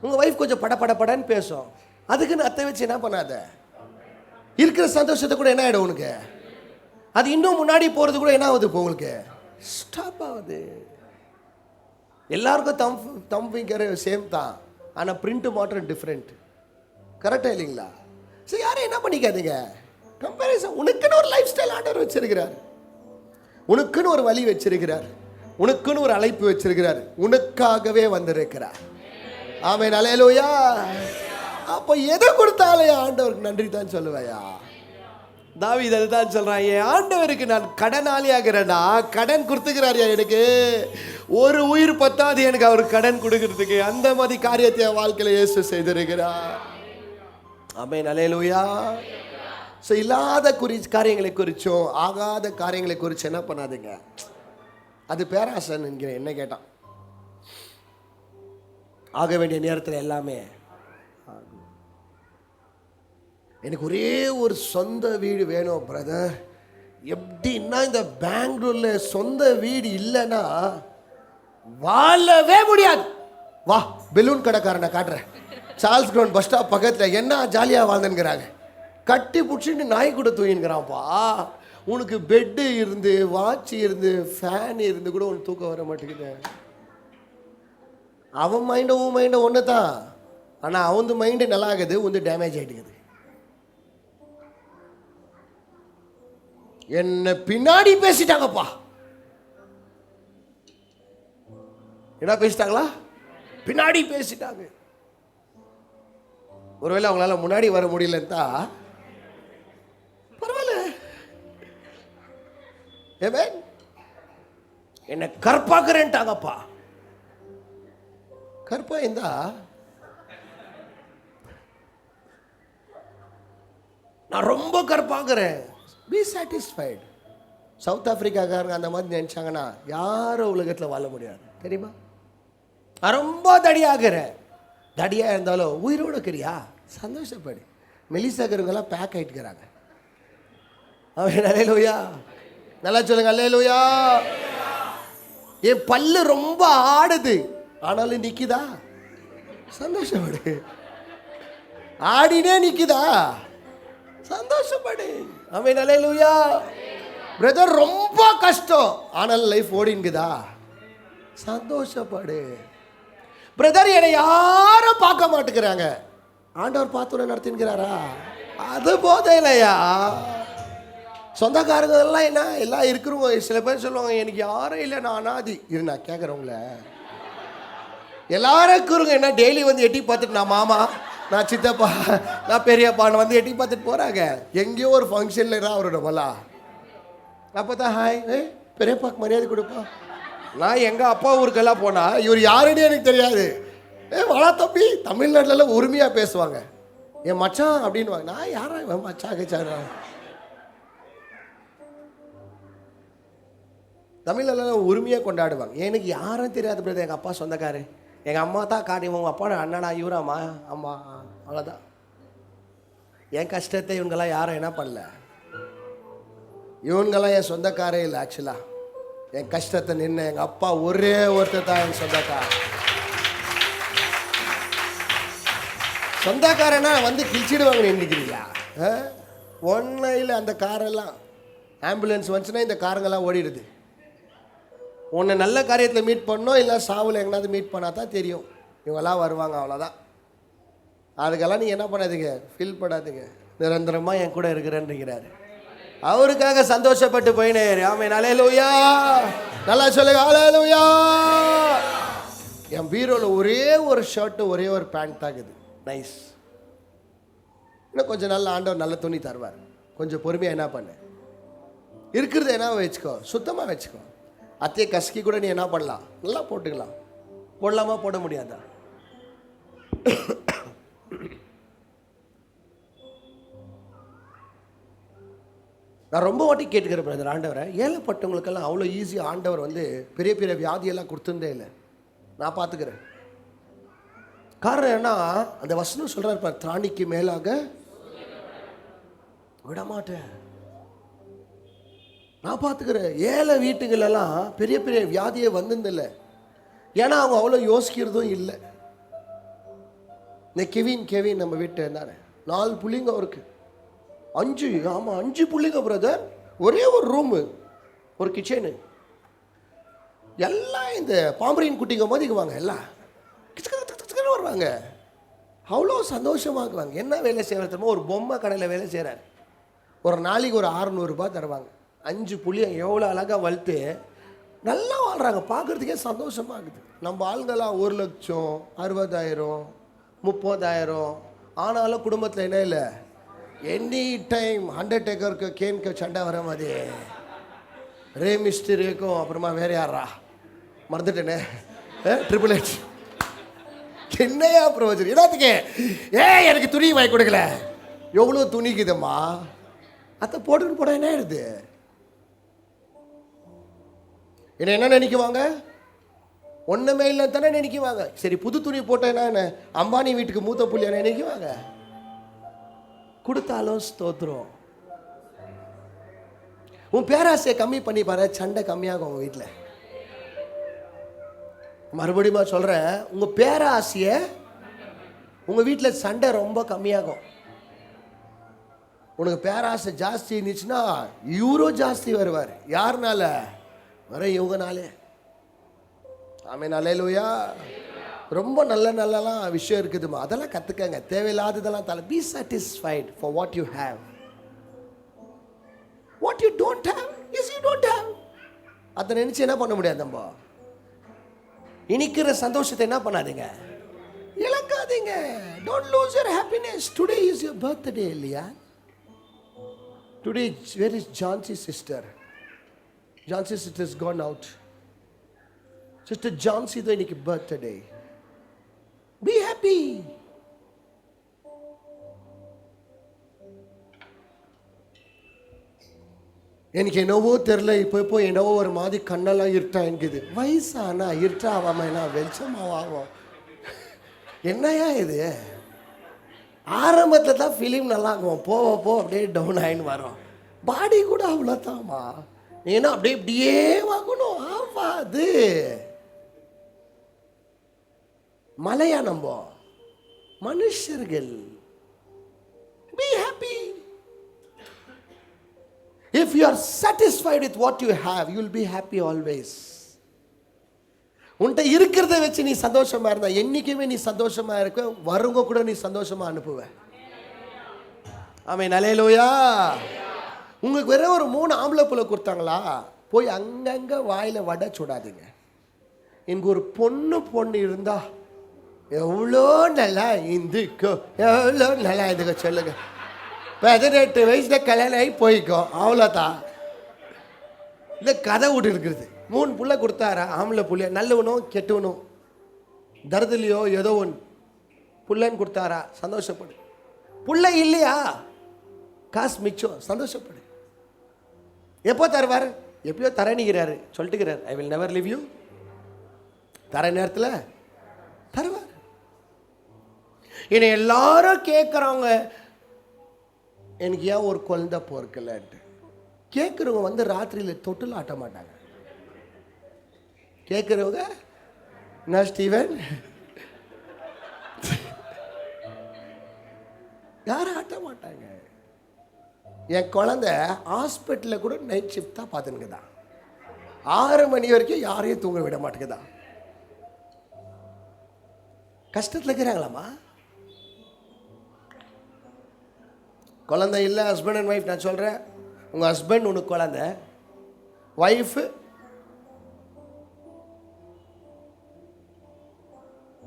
உங்கள் ஒய்ஃப் கொஞ்சம் படன்னு பேசும், அதுக்குன்னு அத்தை வச்சு என்ன பண்ணாத. இருக்கிற சந்தோஷத்தை கூட என்ன ஆகிடும் உனக்கு, அது இன்னும் முன்னாடி போகிறது கூட என்ன ஆகுது இப்போ உங்களுக்கு, ஸ்டாப் ஆகுது. எல்லாருக்கும் தம் ஃபிங்கர் சேம் தான், ஆனால் பிரிண்ட்டு மாத்திரம் டிஃப்ரெண்ட். கரெக்டாக இல்லைங்களா? சரி, யாரும் என்ன பண்ணிக்காதீங்க கம்பேரிசன். உனக்குன்னு ஒரு லைஃப் ஸ்டைல் ஆண்டவர் வச்சிருக்கிறார், உனக்குன்னு ஒரு வழி வச்சிருக்கிறார், உனக்குன்னு ஒரு அழைப்பு வச்சிருக்கிறார், உனக்காகவே வந்திருக்கிறார். ஆமென், அல்லேலூயா. அப்போ எதை கொடுத்தாலே ஆண்டவருக்கு நன்றி தான் சொல்லுவையா? தாவீது அதுதான் சொல்றான், என் ஆண்டவருக்கு நான் கடனாளி ஆகிறேன்னா, கடன் கொடுத்துக்கிறாரியா எனக்கு, ஒரு உயிர் பத்தாது எனக்கு அவர் கடன் கொடுக்கறதுக்கு. அந்த மாதிரி காரியத்தை என் வாழ்க்கையில் இயேசு செய்திருக்கிறார். ஆமென், அல்லேலூயா. ஸோ இல்லாத காரியங்களை குறித்தும் ஆகாத காரியங்களை குறித்து என்ன பண்ணாதுங்க, அது பேராசன் என்கிறேன். என்ன கேட்டான், ஆக வேண்டிய நேரத்தில் எல்லாமே ஆகும். எனக்கு ஒரே ஒரு சொந்த வீடு வேணும் பிரதர். எப்படின்னா, இந்த பெங்களூரில் சொந்த வீடு இல்லைன்னா வாழவே முடியாது. வா, பெலூன் கடைக்காரனை காட்டுறேன், சார்ல்ஸ் கிரவுண்ட் பஸ் ஸ்டாப் பக்கத்தில் என்ன ஜாலியாக வாழ்ந்துங்கிறாங்க. கட்டி பிடிச்சிட்டு நாய் கூட தூங்கின்னுக்கிறான்ப்பா. உனக்கு பெட்டு இருந்து, வாட்ச் இருந்து, ஃபேன் இருந்து கூட உனக்கு தூக்கம் வர மாட்டேங்குது. அவன் மைண்டும் உன் மைண்டும் ஒன்று தான், ஆனால் அவன் மைண்டு நல்லா ஆகுது, உந்து டேமேஜ் ஆகிட்டுக்குது. என்ன பின்னாடி பேசிட்டாங்கப்பா. என்ன பேசிட்டாங்களா? பின்னாடி பேசிட்டாங்க. ஒருவேளை அவங்களால முன்னாடி வர முடியலன்னா பரவாயில்ல. என்ன கற்பாக்குறேன்ட்டாங்கப்பா. கற்பா இருந்தா நான் ரொம்ப கற்பாக்குறேன், பி சாட்டிஸ்ஃபைடு. சவுத் ஆப்பிரிக்காக்காரங்க அந்த மாதிரி நினைச்சாங்கன்னா யாரும் உலகத்தில் வாழ முடியாது, தெரியுமா? நான் ரொம்ப தடியாகிறேன். தடியாக இருந்தாலும் உயிரோடு இருக்கிறியா, சந்தோஷப்படு. மெலிசாக்கிறவங்கெல்லாம் பேக் ஆகிட்டுக்கிறாங்க. அவன் அல்லேலூயா, நல்லா சொல்லுங்க அல்லேலூயா. என் பல்லு ரொம்ப ஆடுது ஆனாலும் நிற்குதா, சந்தோஷப்படு. ஆடினே நிற்குதா, சந்தோஷப்படு. அவன் அல்லேலூயா. பிரதர் ரொம்ப கஷ்டம் ஆனாலும் லைஃப் ஓடிங்குதா, சந்தோஷப்படு. பிரதர் என்னை யாரும் பார்க்க மாட்டேங்கிறாங்க, ஆண்டவர் பார்த்து நடத்தின்கிறாரா, அது போதும் இல்லையா? சொந்தக்காரங்க எல்லாம் என்ன எல்லாம் இருக்கிறவங்க சில பேர் சொல்லுவாங்க, எனக்கு யாரும் இல்லை, நான் அனாதி. இது நான் கேட்குறவங்கள எல்லாரும் இருக்கிறவங்க என்ன டெய்லி வந்து எட்டி பார்த்துட்டு, நான் மாமா, நான் சித்தப்பா, நான் பெரியப்பான்னு வந்து எட்டி பார்த்துட்டு போகிறாங்க. எங்கேயோ ஒரு ஃபங்க்ஷனில் தான் அவரோட மலா. அப்போ தான் ஹாய், பெரியப்பாக்கு மரியாதை கொடுப்பா. நான் எங்கள் அப்பா ஊருக்கெல்லாம் போனால் இவர் யாருன்னு எனக்கு தெரியாது. வளா தம்பி, தமிழ்நாட்டிலலாம் உரிமையாக பேசுவாங்க, என் மச்சான் அப்படின்வாங்க. நான் யாரா மச்சா கச்சாரா, தமிழ்லாம் உரிமையாக கொண்டாடுவாங்க. எனக்கு யாரும் தெரியாது பிரதர், எங்கள் அப்பா சொந்தக்காரு, எங்கள் அம்மா தான் காட்டி, உங்கள் அப்பா அண்ணனா இவராம்மா, அம்மா, அவ்வளோதான். என் கஷ்டத்தை இவங்கெல்லாம் யாரும் என்ன பண்ணல. இவங்கெல்லாம் என் சொந்தக்காரே இல்லை. ஆக்சுவலாக என் கஷ்டத்தை நின்று எங்கள் அப்பா ஒரே ஒருத்தர் தான் என் சொந்தக்காரன். சொந்தக்காரனா வந்து கிழிச்சிடுவாங்க நின்றுக்கிறீங்களா? ஒன்றும் இல்லை. அந்த காரெல்லாம் ஆம்புலன்ஸ் வந்துச்சுன்னா இந்த காருங்கெல்லாம் ஓடிடுது. உன்னை நல்ல காரியத்தில் மீட் பண்ணோம், இல்லை சாவில் எங்கேனாவது மீட் பண்ணால் தான் தெரியும் இவங்கெல்லாம் வருவாங்க. அவ்வளோதான். அதுக்கெல்லாம் நீங்கள் என்ன பண்ணாதீங்க, ஃபீல் பண்ணாதீங்க. நிரந்தரமாக என் கூட இருக்கிறேன்னுங்கிறாரு. அவருக்காக சந்தோஷப்பட்டு போயினேரு. ஆமென். அல்லேலூயா. நல்லா சொல்லுங்க, அல்லேலூயா. என் பீரோவில் ஒரே ஒரு ஷர்ட்டு, ஒரே ஒரு பேண்ட் தாக்குது. நைஸ். இன்னும் கொஞ்சம் நாள் ஆண்டவர் நல்ல துணி தருவார். கொஞ்சம் பொறுமையாக என்ன பண்ணு, இருக்கிறத என்ன வச்சுக்கோ, சுத்தமாக வச்சுக்கோ. அத்தையை கசக்கி கூட நீ என்ன பண்ணலாம், நல்லா போட்டுக்கலாம். போடலாமா, போட முடியாதா? நான் ரொம்ப வாட்டி கேட்டுக்கிறேன் பிரதர், ஆண்டவரை ஏழைப்பட்டவங்களுக்கெல்லாம் அவ்வளோ ஈஸியாக ஆண்டவர் வந்து பெரிய பெரிய வியாதியெல்லாம் கொடுத்துருந்தே இல்லை. நான் பார்த்துக்கிறேன். காரணம் என்ன, அந்த வசனம் சொல்கிறார் பார், திராணிக்கு மேலாக விடமாட்டேன். நான் பார்த்துக்கிறேன். ஏழை வீட்டுகளெல்லாம் பெரிய பெரிய வியாதியே வந்திருந்தில்லை. ஏன்னா அவங்க அவ்வளோ யோசிக்கிறதும் இல்லை. இந்த கெவின் நம்ம வீட்டு இருந்தாரு, 4 புள்ளிங்க அவருக்கு. 5 புள்ளிங்க பிரதர். ஒரே ஒரு ரூமு, ஒரு கிச்சனு. எல்லாம் இந்த பாம்பரின் குட்டிங்க மோதிக்குவாங்க. எல்லாம் கிச்சக்கன்னு வருவாங்க. அவ்வளோ சந்தோஷமாக்குவாங்க. என்ன வேலை செய்யறதுமோ, ஒரு பொம்மை கடையில் வேலை செய்கிறார். ஒரு நாளைக்கு ஒரு 600 ரூபாய் தருவாங்க. 5 புள்ளியை எவ்வளோ அழகாக வளர்த்து நல்லா வாழ்கிறாங்க. பார்க்குறதுக்கே சந்தோஷமாகுது. நம்ம ஆளுங்கெல்லாம் 1 லட்சம், 60,000, 30,000. ஆனாலும் குடும்பத்தில் என்ன இல்லை, எனி டைம் அண்டர்டேக்கருக்கு கேன்க்கு சண்டை வர மாதிரி, ரே மிஸ்டரிக்கும் அப்புறமா வேறு யாரா மறந்துட்டேனே, ட்ரிபிள் ஹெச். என்னையா பிரயோஜனம் என்னத்துக்கு? எனக்கு துணி வாங்கி கொடுக்கல. எவ்வளோ துணிக்குதம்மா, அத்தை போட்டுன்னு போட என்ன ஆயிடுது? என்ன நினைக்குவாங்க? ஒன்றுமே இல்லை தானே நினைக்குவாங்க. சரி, புது துணி போட்டேன்னா என்ன, அம்பானி வீட்டுக்கு மூத்த புள்ளியா நினைக்குவாங்க. கொடுத்தாலும் ஸ்தோத்திரம். உன் பேராசையை கம்மி பண்ணி பாரு, சண்டை கம்மியாகும் உங்கள் வீட்டில். மறுபடியும் சொல்கிறேன், உங்கள் பேராசையை உங்கள் வீட்டில் சண்டை ரொம்ப கம்மியாகும். உனக்கு பேராசை ஜாஸ்தி இருந்துச்சுன்னா இவரோ ஜாஸ்தி வருவார். யாருனால வர? இவங்கனாலே. ஆமென். அல்லேலூயா. ரொம்ப நல்லலாம் விஷயம் இருக்குதுமா, அதெல்லாம் கற்றுக்கங்க. தேவையில்லாததெல்லாம் தலை. B satisfied for what you have. What you don't have is you don't have. அதை நினச்சி என்ன பண்ண முடியாது. நம்ம இனிக்கிற சந்தோஷத்தை என்ன பண்ணாதீங்க, இழக்காதீங்க. Don't lose your happiness. Today is your birthday இல்லையா? Today, where is Jansi's sister? Jansi's sister has gone out. Sister Jansi, though, it's birthday. Be happy. எனக்கு என்னவோ தெரியல, இப்போ என்னவோ ஒரு மாதிரி கண்ணெல்லாம் இருட்டா இருக்குது. வயசானா இருட்டா ஆகாம என்ன வெளிச்சமாகும்? என்னையா இது? ஆரம்பத்தில் தான் ஃபிலிம் நல்லா இருக்கும், போ அப்படியே டவுன் ஆகின்னு வரும். பாடி கூட அவ்வளோதாம்மா. ஏன்னா அப்படியே வாங்கணும், ஆவாது. மலையா நம்ம மனுஷர்கள். Be happy. If you are satisfied with what you have, you will be happy always. உன்கிட்ட இருக்கிறத வச்சு நீ சந்தோஷமா இருந்தா என்னைக்குமே நீ சந்தோஷமா இருக்க. வருங்க கூட நீ சந்தோஷமா அனுப்புவ. ஆமென். அல்லேலூயா. உங்களுக்கு வேற ஒரு 3 ஆம்பளை புள்ள கொடுத்தாங்களா, போய் அங்கங்க வாயில வடை சுடாதீங்க. எனக்கு ஒரு பொண்ணு இருந்தா எவ்வளோ நல்லா இந்துக்கோ, எவ்வளோ நல்லா இதுக்கோ சொல்லுங்க. 18 வயசுல கல்யாணம் ஆகி போய்க்கோ, அவ்வளோதான். இந்த கதை விட்டு இருக்கிறது. 3 புள்ள கொடுத்தாரா, ஆம்பளை புள்ளைய, நல்லவனும் கெட்டவனும், தருதலையோ ஏதோ ஒன்று புள்ளன்னு கொடுத்தாரா, சந்தோஷப்படு. புள்ள இல்லையா, காசு மிச்சம், சந்தோஷப்படு. எப்போ தருவார்? எப்பயோ தரணிக்கிறாரு, சொல்லிட்டுக்கிறார், I will never leave you. தர நேரத்தில் தருவார். என்னை எல்லாரும் கேட்குறாங்க, எனக்கு ஏன் ஒரு குழந்தை பொறுக்கலன்ட்டு. கேட்குறவங்க வந்து ராத்திரியில் தொட்டில் ஆட்ட மாட்டாங்க. கேட்குறவங்க என்ன ஸ்டீவன் யாரும் ஆட்ட மாட்டாங்க. என் குழந்தை ஹாஸ்பிட்டலில் கூட நைட் ஷிஃப்ட் தான் பார்த்துனுக்குதான். 6 மணி வரைக்கும் யாரையும் தூங்க விட மாட்டேங்குதான். கஷ்டத்தில் இருக்கிறாங்களாம்மா. குழந்தை இல்லை, ஹஸ்பண்ட் அண்ட் ஒய்ஃப். நான் சொல்கிறேன், உங்கள் ஹஸ்பண்ட் உனக்கு குழந்தை, ஒய்ஃபு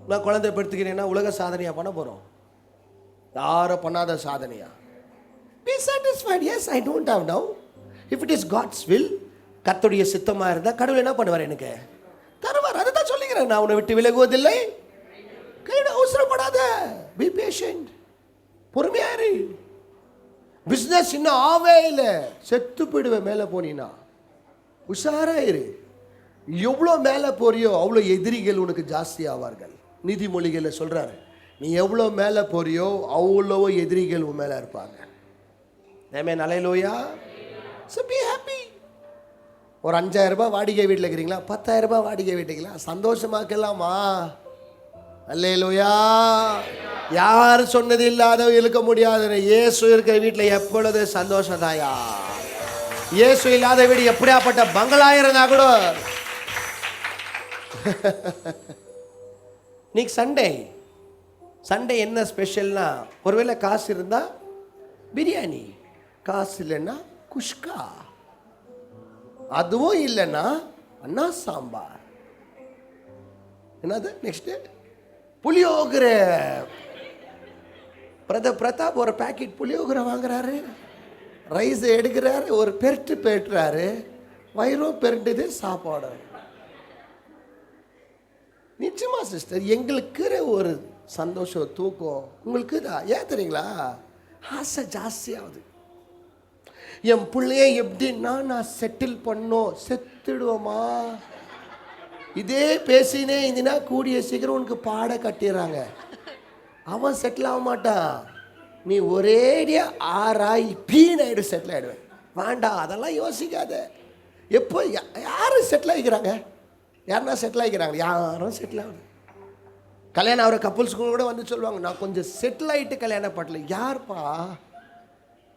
நான் குழந்தை படுத்துக்கிறேன்னா உலக சாதனையாக பண்ண போகிறோம். யாரும் பண்ணாத சாதனையா? Be satisfied. Yes, I don't have now. If it is God's will, கர்த்தருடைய சித்தமாக இருந்தால் கடவுள் என்ன பண்ணுவார்? எனக்கு தருவார். அதை தான் சொல்லிக்கிறேன். நான் உன்னை விட்டு விலகுவதில்லை. கையிட அவசரப்படாத. Be patient. பொறுமையாரு. பிஸ்னஸ் இன்னும் ஆவே இல்லை, செத்து போயிடுவேன் மேலே போனீன்னா. உஷாராயிரு. எவ்வளோ மேலே போறியோ அவ்வளோ எதிரிகள் உனக்கு ஜாஸ்தி ஆவார்கள். நீதிமொழிகளில் சொல்கிறாரு, நீ எவ்வளோ மேலே போறியோ அவ்வளோ எதிரிகள் உன் மேலே இருப்பாங்க. ஆமென். அல்லேலூயா. So be happy. ஒரு 5000 ரூபாய் வாடகை வீட்டில் இருக்கிறீங்களா? 10,000 ரூபாய் வாடகை வீட்டுங்களா? சந்தோஷமாக்கலாமா? அல்லேலூயா. யார் சொன்னது இல்லாத இழுக்க முடியாது. இயேசு இருக்கிற வீட்டில் எப்பொழுது சந்தோஷதாயா. இயேசு இல்லாத வீடு எப்படியாப்பட்ட பங்களா இருந்தா கூட. இன்னைக்கு சண்டே என்ன ஸ்பெஷல்னா, ஒருவேளை காசு இருந்தால் பிரியாணி, காசு இல்லைன்னா குஷ்கா, அதுவும் இல்லைன்னா அண்ணா சாம்பார். என்னது நெக்ஸ்ட்? புளியோகரை. பிரதாப் ஒரு பேக்கெட் புளியோகரை வாங்குறாரு, ரைஸ் எடுக்கிறாரு, ஒரு பெருட்டு பெருட்டுறாரு, வயிறும் பெருட்டுது, சாப்பாடு. நிச்சயமா சிஸ்டர், எங்களுக்கு ஒரு சந்தோஷம், தூக்கம் உங்களுக்கு தான். ஏன் தெரியுங்களா? ஆசை ஜாஸ்தியாகுது. என் பிள்ளைய எப்படின்னா நான் செட்டில் பண்ணோம், செத்துடுவோமா இதே பேசினே இருந்தினா கூடிய சீக்கிரம் உனக்கு பாட கட்டிடுறாங்க. அவன் செட்டில் ஆக மாட்டான். நீ ஒரேடியா ஆராய் பீனாயிடு செட்டில் ஆகிடுவேன். வேண்டாம், அதெல்லாம் யோசிக்காத. எப்போ யாரும் செட்டில் ஆகிக்கிறாங்க? யாருன்னா செட்டில் ஆகிக்கிறாங்க? யாரும் செட்டில் ஆகுது. கல்யாணம் ஆகிற கப்புள்ஸுக்கு கூட வந்து சொல்லுவாங்க, நான் கொஞ்சம் செட்டில் ஆகிட்டு கல்யாணம் பண்ணல. யார்ப்பா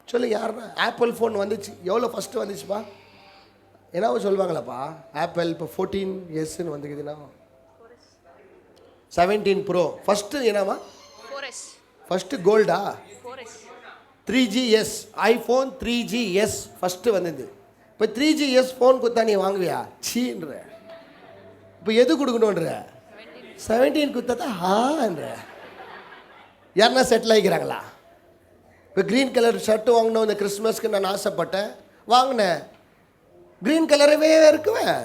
சொல்லு, யாருன்னா? ஆப்பிள் ஃபோன் வந்துச்சு, எவ்வளோ ஃபஸ்ட்டு வந்துச்சுப்பா? என்னவோ சொல்லுவாங்களாப்பா, ஆப்பிள் இப்போ 14s வந்துக்குதுன்னா 17 Pro ஃபஸ்ட்டு என்னவா? ஃபஸ்ட்டு கோல்டா? 3GS ஐஃபோன் 3GS ஃபஸ்ட்டு வந்தது. இப்போ 3GS ஃபோன் கொடுத்தா நீ வாங்குவியா? சீன்ற. இப்போ எது கொடுக்கணுன்ற? 17 கொடுத்தா தான் ஹான்ற. யாருன்னா செட்டில் ஆகிக்கிறாங்களா? இப்போ க்ரீன் கலர் ஷர்ட்டு வாங்கினோம் இந்த கிறிஸ்மஸ்க்கு, நான் ஆசைப்பட்டேன், வாங்கினேன். க்ரீன் கலரவே இருக்குவேன்.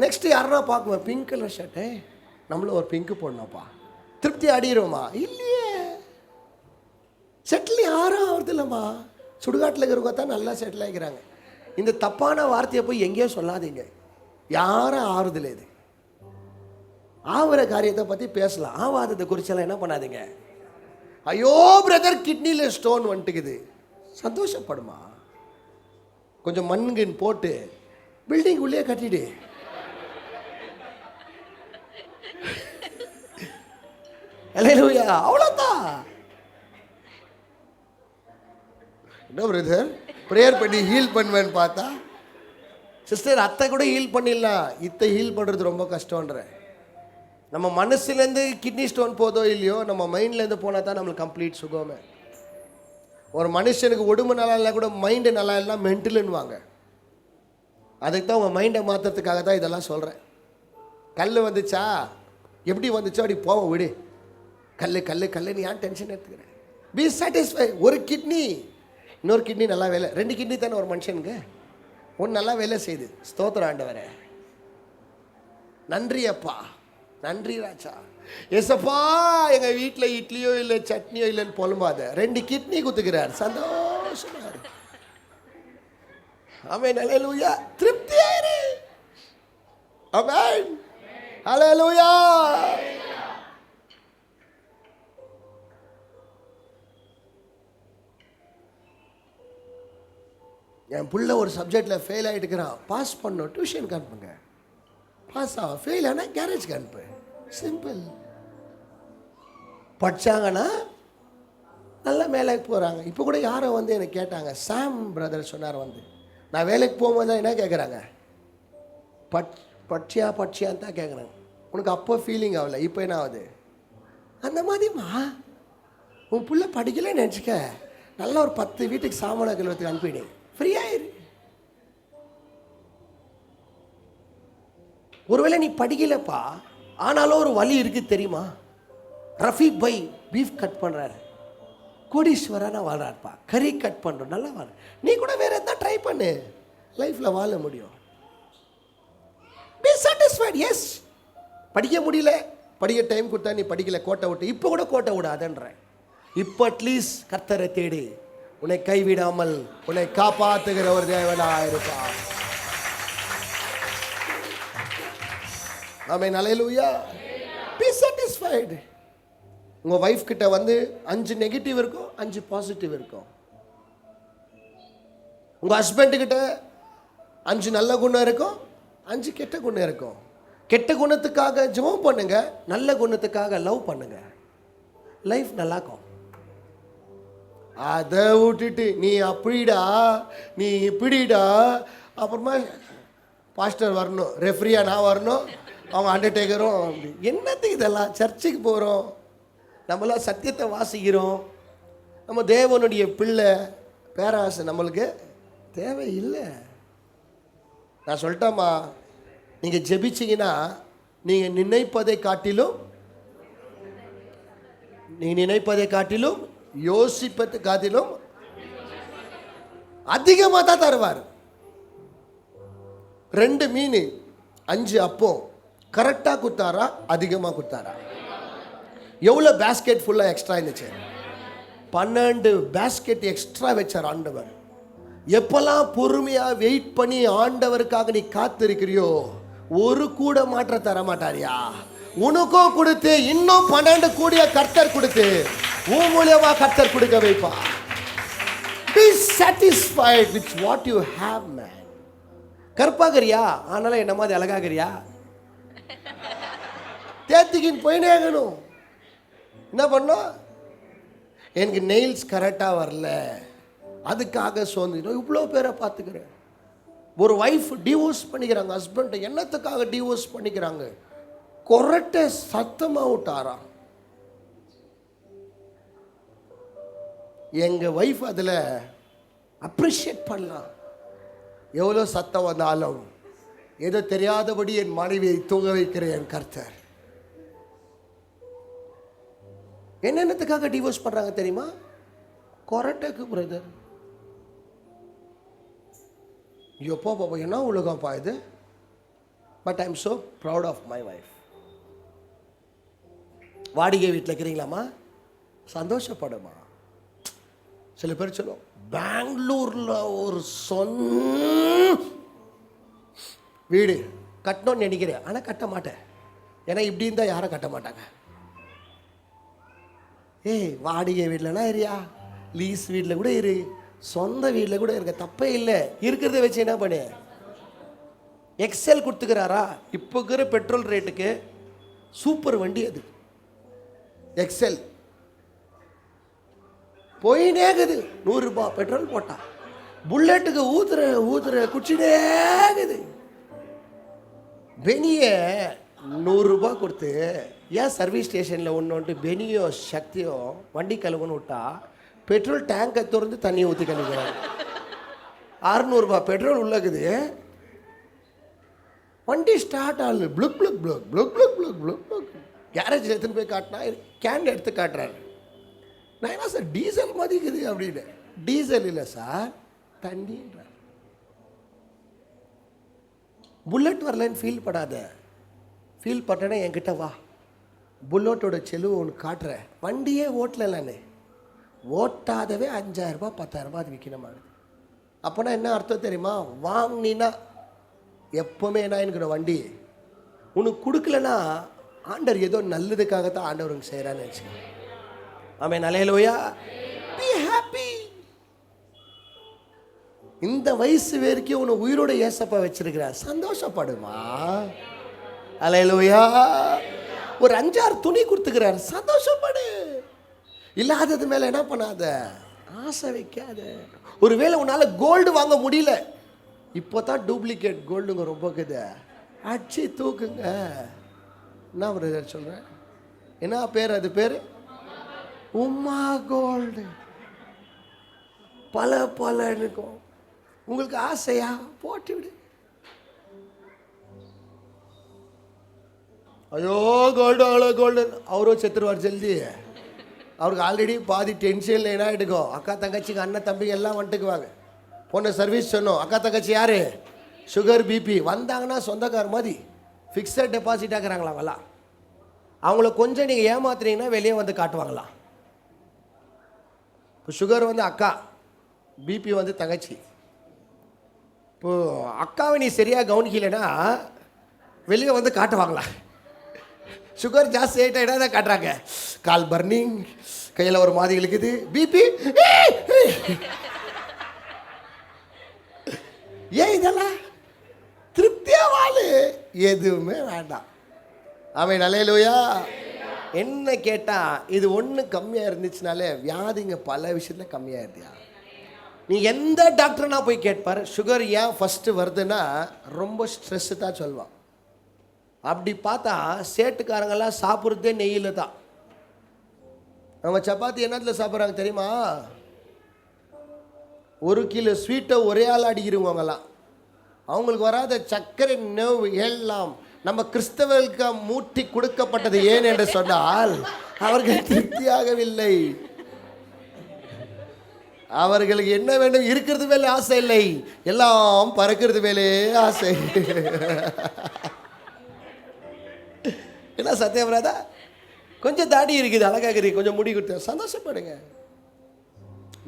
நெக்ஸ்ட்டு யாருன்னா பார்க்குவேன், பிங்க் கலர் ஷர்ட்டு, நம்மளும் ஒரு பிங்க்கு போடணும்ப்பா. திருப்தி அடிக்கிறோமா? இல்லையே. செட்டில் யாரும் ஆகிறது இல்லைம்மா. சுடுகாட்டில் இருக்கிறவங்க தான் நல்லா செட்டில் ஆகிக்கிறாங்க. இந்த தப்பான வார்த்தையை போய் எங்கேயோ சொல்லாதீங்க. யாரும் ஆறுதில்லை. இது ஆகிற காரியத்தை பற்றி பேசலாம், ஆவாதத்தை குறிச்செல்லாம் என்ன பண்ணாதீங்க. ஐயோ பிரதர் கிட்னியில் ஸ்டோன் வந்துட்டுக்குது, சந்தோஷப்படுமா? கொஞ்சம் மண்கின் போட்டு பில்டிங் உள்ளே கட்டிடு. அல்லேலூயா. அவ்வளோதான். என்ன பிரதர் ப்ரேயர் பண்ணி ஹீல் பண்ணுவேன்னு பார்த்தா, சிஸ்டர் அத்தை கூட ஹீல் பண்ணிடலாம், இத்தை ஹீல் பண்ணுறது ரொம்ப கஷ்டன்ற. நம்ம மனசுலேருந்து கிட்னி ஸ்டோன் போதோ இல்லையோ, நம்ம மைண்ட்லேருந்து போனால் தான் நம்மளுக்கு கம்ப்ளீட் சுகமே. ஒரு மனுஷனுக்கு உடம்பு நல்லா இல்லை கூட மைண்டு நல்லா இல்லைனா மென்டலுன்னுவாங்க. அதுக்கு தான் உங்கள் மைண்டை மாற்றுறதுக்காக தான் இதெல்லாம் சொல்கிறேன். கல் வந்துச்சா, எப்படி வந்துச்சோ அப்படி போவோம், விடு. கல் கல் கல்லுன்னு ஏன் டென்ஷன் எடுத்துக்கிறேன்? Be satisfy. ஒரு கிட்னி, இன்னொரு கிட்னி நல்லா வேலை, 2 கிட்னி தானே ஒரு மனுஷனுக்கு, ஒன்று நல்லா வேலை செய்யுது. ஸ்தோத்திரம் ஆண்டவரே, நன்றி அப்பா, நன்றி ராஜா. எஸ்ப்பா, எங்கள் வீட்டில் இட்லியோ இல்லை சட்னியோ இல்லைன்னு புலம்பாத, 2 கிட்னி குத்துக்கிறார், சந்தோஷமா இருக்கு. ஆமென். அல்லேலூயா. திருப்தியாயிரு. ஆமென். அல்லேலூயா. என் புள்ள ஒரு சப்ஜெக்டில் ஃபெயில் ஆகிட்டுக்கிறான், பாஸ் பண்ணணும், டியூஷனுக்கு அனுப்புங்க. பாஸ் ஆகும், ஃபெயில் ஆனால் கேரேஜ்க்கு அனுப்பு, சிம்பிள். படித்தாங்கன்னா நல்லா வேலைக்கு போகிறாங்க. இப்போ கூட யாரோ வந்து எனக்கு கேட்டாங்க, சாம் பிரதர் சொன்னார் வந்து, நான் வேலைக்கு போகும்போது தான் என்ன கேட்குறாங்க, படிச்சியான்னு தான் கேட்குறாங்க. உனக்கு அப்போ ஃபீலிங் ஆகல, இப்போ என்ன ஆகுது? அந்த மாதிரிமா உன் பிள்ளை படிக்கலன்னு நினச்சிக்க, நல்லா ஒரு 10 வீட்டுக்கு சாமான கழுவத்துக்கு அனுப்பிடு, ஃப்ரீயாயிரு. ஒருவேளை நீ படிக்கலப்பா, ஆனாலும் ஒரு வழி இருக்குது தெரியுமா? ரஃபீக் பை பீஃப் கட் பண்ணுறாரு, கோடீஸ்வரனா வாழ்றாருப்பா, கறி கட் பண்ணுறோம், நல்லா வாழ. நீ கூட வேற எதனா ட்ரை பண்ணு, லைஃப்பில் வாழ முடியும். B satisfied. எஸ், படிக்க முடியல, படிக்க டைம் கொடுத்தா நீ படிக்கல, கோட்டை விட்டு. இப்போ கூட கோட்டை விடாதன்றேன். இப்போ அட்லீஸ்ட் கர்த்தரை தேடி, உன்னை கைவிடாமல் உன்னை காப்பாற்றுகிற ஒரு தேவனாக இருப்பார். ஆமென், அல்லேலூயா. Be satisfied. உங்கள் வைஃப் கிட்ட வந்து 5 நெகட்டிவ் இருக்கும், 5 பாசிட்டிவ் இருக்கும். உங்கள் ஹஸ்பண்டுக்கிட்ட 5 நல்ல குணம் இருக்கும், 5 கெட்ட குணம் இருக்கும். கெட்ட குணத்துக்காக ஜெபம் பண்ணுங்க, நல்ல குணத்துக்காக லவ் பண்ணுங்க, லைஃப் நல்லாக்கும். அதை விட்டுட்டு நீ அப்படிடா நீ இப்படிடா, அப்புறமா பாஸ்டர் வரணும், ரெஃப்ரியா நான் வரணும், அவங்க அண்டர்டேக்கரும் அப்படி. என்னத்துக்கு இதெல்லாம்? சர்ச்சுக்கு போகிறோம், நம்மளாம் சத்தியத்தை வாசிக்கிறோம், நம்ம தேவனுடைய பிள்ளை, பேராசை நம்மளுக்கு தேவையில்லை. நான் சொல்லிட்டேம்மா, நீங்கள் ஜெபிச்சிங்கன்னா நீங்கள் நினைப்பதை காட்டிலும் யோசிப்பதை காட்டிலும் அதிகமாக தான் தருவார். 2 மீன் 5 அப்பம் கரெக்டாக கொடுத்தாரா, அதிகமாக கொடுத்தாரா? எவ்வளோ பேஸ்கெட் ஃபுல்லாக எக்ஸ்ட்ரா இருந்துச்சு? 12 பேஸ்கெட் எக்ஸ்ட்ரா வச்சார் ஆண்டவர். எப்பெல்லாம் பொறுமையாக வெயிட் பண்ணி ஆண்டவருக்காக நீ காத்திருக்கிறியோ, ஒரு கூட மாற்ற தர மாட்டாரியா? உனக்கும் கொடுத்து இன்னும் 12 கூடிய கர்த்தர் கொடுத்து உன் மூலியமா கர்த்தர் கொடுக்க வைப்பா. Be satisfied with what you have, man. கற்பாகரியா ஆனாலும் என்ன மாதிரி அழகாகரியா? தேத்திக்கின்னு போயினே ஆகணும். என்ன பண்ணும்? எனக்கு நெயில்ஸ் கரெக்டாக வரல, அதுக்காக சோர்ந்துடும். இவ்வளோ பேரை பார்த்துக்கிறேன். ஒரு ஒய்ஃப் டிவோர்ஸ் பண்ணிக்கிறாங்க ஹஸ்பண்டை. என்னத்துக்காக டிவோர்ஸ் பண்ணிக்கிறாங்க? கொரட்டை சத்தமாக விட்டாராம். எங்கள் ஒய்ஃப் அதில் அப்ரிஷியேட் பண்ணலாம். எவ்வளோ சத்தம் வந்தாலும் ஏதோ தெரியாதபடி என் மனைவியை தூங்க வைக்கிற என் கர்த்தர். என்னென்னத்துக்காக டிவோர்ஸ் பண்ணுறாங்க தெரியுமா? கொரட்டைக்கு பிரதர். எப்போ பாப்பா என்ன உலகம்ப்பா இது. But I am so proud of my wife. வாடகை வீட்டில் இருக்கிறீங்களாம்மா, சந்தோஷப்படுமா. சில பேர் சொல்லுவோம், பெங்களூரில் ஒரு வீடு கட்டணும்னு நினைக்கிறேன், ஆனால் கட்ட மாட்டேன். ஏன்னா இப்படி இருந்தால் யாரும் கட்ட மாட்டாங்க. ஏய், வாடகை வீட்டிலனா இருயா, லீஸ் வீட்டில் கூட இரு, சொந்த வீட்டில் கூட இருக்க, தப்பே இல்லை. இருக்கிறத வச்சு என்ன பண்ணு? எக்ஸல் கொடுத்துக்கிறாரா? இப்போ இருக்கிற பெட்ரோல் ரேட்டுக்கு சூப்பர் வண்டி அது எக்ஸல். போயினேகுது 100 ரூபாய் பெட்ரோல் போட்டா. புல்லட்டுக்கு ஊத்துற குச்சினேகுது. பெனியை 100 ரூபாய் கொடுத்து ஏன் சர்வீஸ் ஸ்டேஷனில் ஒன்று பெனியோ சக்தியோ வண்டி கழுவுன்னு விட்டா பெட்ரோல் டேங்கை திறந்து தண்ணியை ஊற்றி கழுவுறாங்க. 600 ரூபாய் பெட்ரோல் உள்ளக்குது, வண்டி ஸ்டார்ட் ஆகல. ப்ளுக் ப்ளுக் ப்ளுக் ப்ளுக் ப்ளுக் ப்ளுக் ப்ளுக் ப்ளுக். கேரேஜில் எடுத்துன்னு போய் காட்டினா கேன் எடுத்து காட்டுறாரு. நான் என்ன சார் டீசல் மதிக்குது அப்படின்னு. டீசல் இல்லை சார், தண்ணின்றார். புல்லட் வரலன்னு ஃபீல் படாத. ஃபீல் பண்ணேன்னா என்கிட்ட வா, புல்லட்டோட செலவு ஒன்று காட்டுறேன். வண்டியே ஓட்டல, நான் ஓட்டாதவே 5000 ரூபாய் 10,000 ரூபாய் அது விற்கணுமா? அப்போனா என்ன அர்த்தம் தெரியுமா? வாங்கினா எப்போவுமே என்ன எனக்கு வண்டி உனக்கு கொடுக்கலன்னா ஆண்டவர் ஏதோ நல்லதுக்காகத்தான் ஆண்டவருக்கு செய்கிறான்னு நினச்சிக்கோங்க. ஆமென், அல்லேலூயா. Be happy. இந்த வயசு வரைக்கும் உன்னை உயிரோட ஏசப்பா வச்சிருக்கிறார், சந்தோஷப்படுமா? அல்லேலூயா. ஒரு 5-6 துணி கொடுத்துக்கிறார், சந்தோஷப்படு. இல்லாதது மேல என்ன பண்ணாத, ஆசை வைக்காத. ஒருவேளை உன்னால கோல்டு வாங்க முடியல, இப்போ தான் டூப்ளிகேட் கோல்டுங்க ரொம்ப இருக்குது, அடிச்சு தூக்குங்க. என்ன பிரதர் சொல்கிறேன், என்ன பேர் அது? பேர் உமா கோல்டு. பல இருக்கும். உங்களுக்கு ஆசையா போட்டு விடு. ஐயோ கோல்டு அவ்வளோ கோல்டு, அவரும் செத்துருவார் ஜல்தி. அவருக்கு ஆல்ரெடி பாதி டென்ஷனில் என்ன ஆகிட்டுக்கும். அக்கா தங்கச்சிக்கு அண்ணன் தம்பிங்க எல்லாம் வந்துட்டுக்குவாங்க. பொண்ணு சர்வீஸ் சொன்னோம், அக்கா தங்கச்சி யார், சுகர் பிபி வந்தாங்கன்னா சொந்தக்கார மாதிரி ஃபிக்ஸட் டெபாசிட் ஆக்குறாங்களா அவங்களாம். அவங்கள கொஞ்சம் நீங்கள் ஏமாத்துறீங்கன்னா வெளியே வந்து காட்டுவாங்களாம். இப்போ சுகர் வந்து அக்கா, பிபி வந்து தங்கச்சி. இப்போது அக்காவை நீ சரியாக கவனிக்கலைன்னா வெளியே வந்து காட்டுவாங்களா? சுகர் ஜாஸ்தி ஆகிட்டா என்ன தான் காட்டுறாங்க, கால் பர்னிங், கையில் ஒரு மாதிரி இருக்குது, பிபி. ஏன் இதெல்லாம் திருப்தியா வாழு, எதுவுமே வேண்டாம். அவன் அல்லேலூயா. என்ன கேட்டா இது ஒன்று கம்மியாக இருந்துச்சுனாலே வியாதிங்க பல விஷயத்தில் கம்மியாக இருந்தியா. நீ எந்த டாக்டர்னா போய் கேட்பார், சுகர் ஏன் ஃபஸ்ட்டு வருதுன்னா ரொம்ப ஸ்ட்ரெஸ்ஸு தான் சொல்லுவான். அப்படி பார்த்தா சேட்டுக்காரங்கெல்லாம் சாப்பிட்றதே நெய்யில் தான். நம்ம சப்பாத்தி என்னத்தில் சாப்பிட்றாங்க தெரியுமா? 1 கிலோ ஸ்வீட்டை ஒரே ஆள் அடிக்கிறவங்கலாம். அவங்களுக்கு வராத சர்க்கரை நோவு எல்லாம் நம்ம கிறிஸ்தவர்களுக்கு மூட்டி கொடுக்கப்பட்டது. ஏன் என்று சொன்னால் அவர்கள் திருப்தியாகவில்லை. அவர்களுக்கு என்ன வேண்டும், இருக்கிறது மேலே ஆசை இல்லை, எல்லாம் பறக்கிறது மேலே ஆசை. என்ன சத்தியவராதா, கொஞ்சம் தாடி இருக்குது, அழகாக இருக்குது, கொஞ்சம் முடி கொடுத்த சந்தோஷப்படுங்க.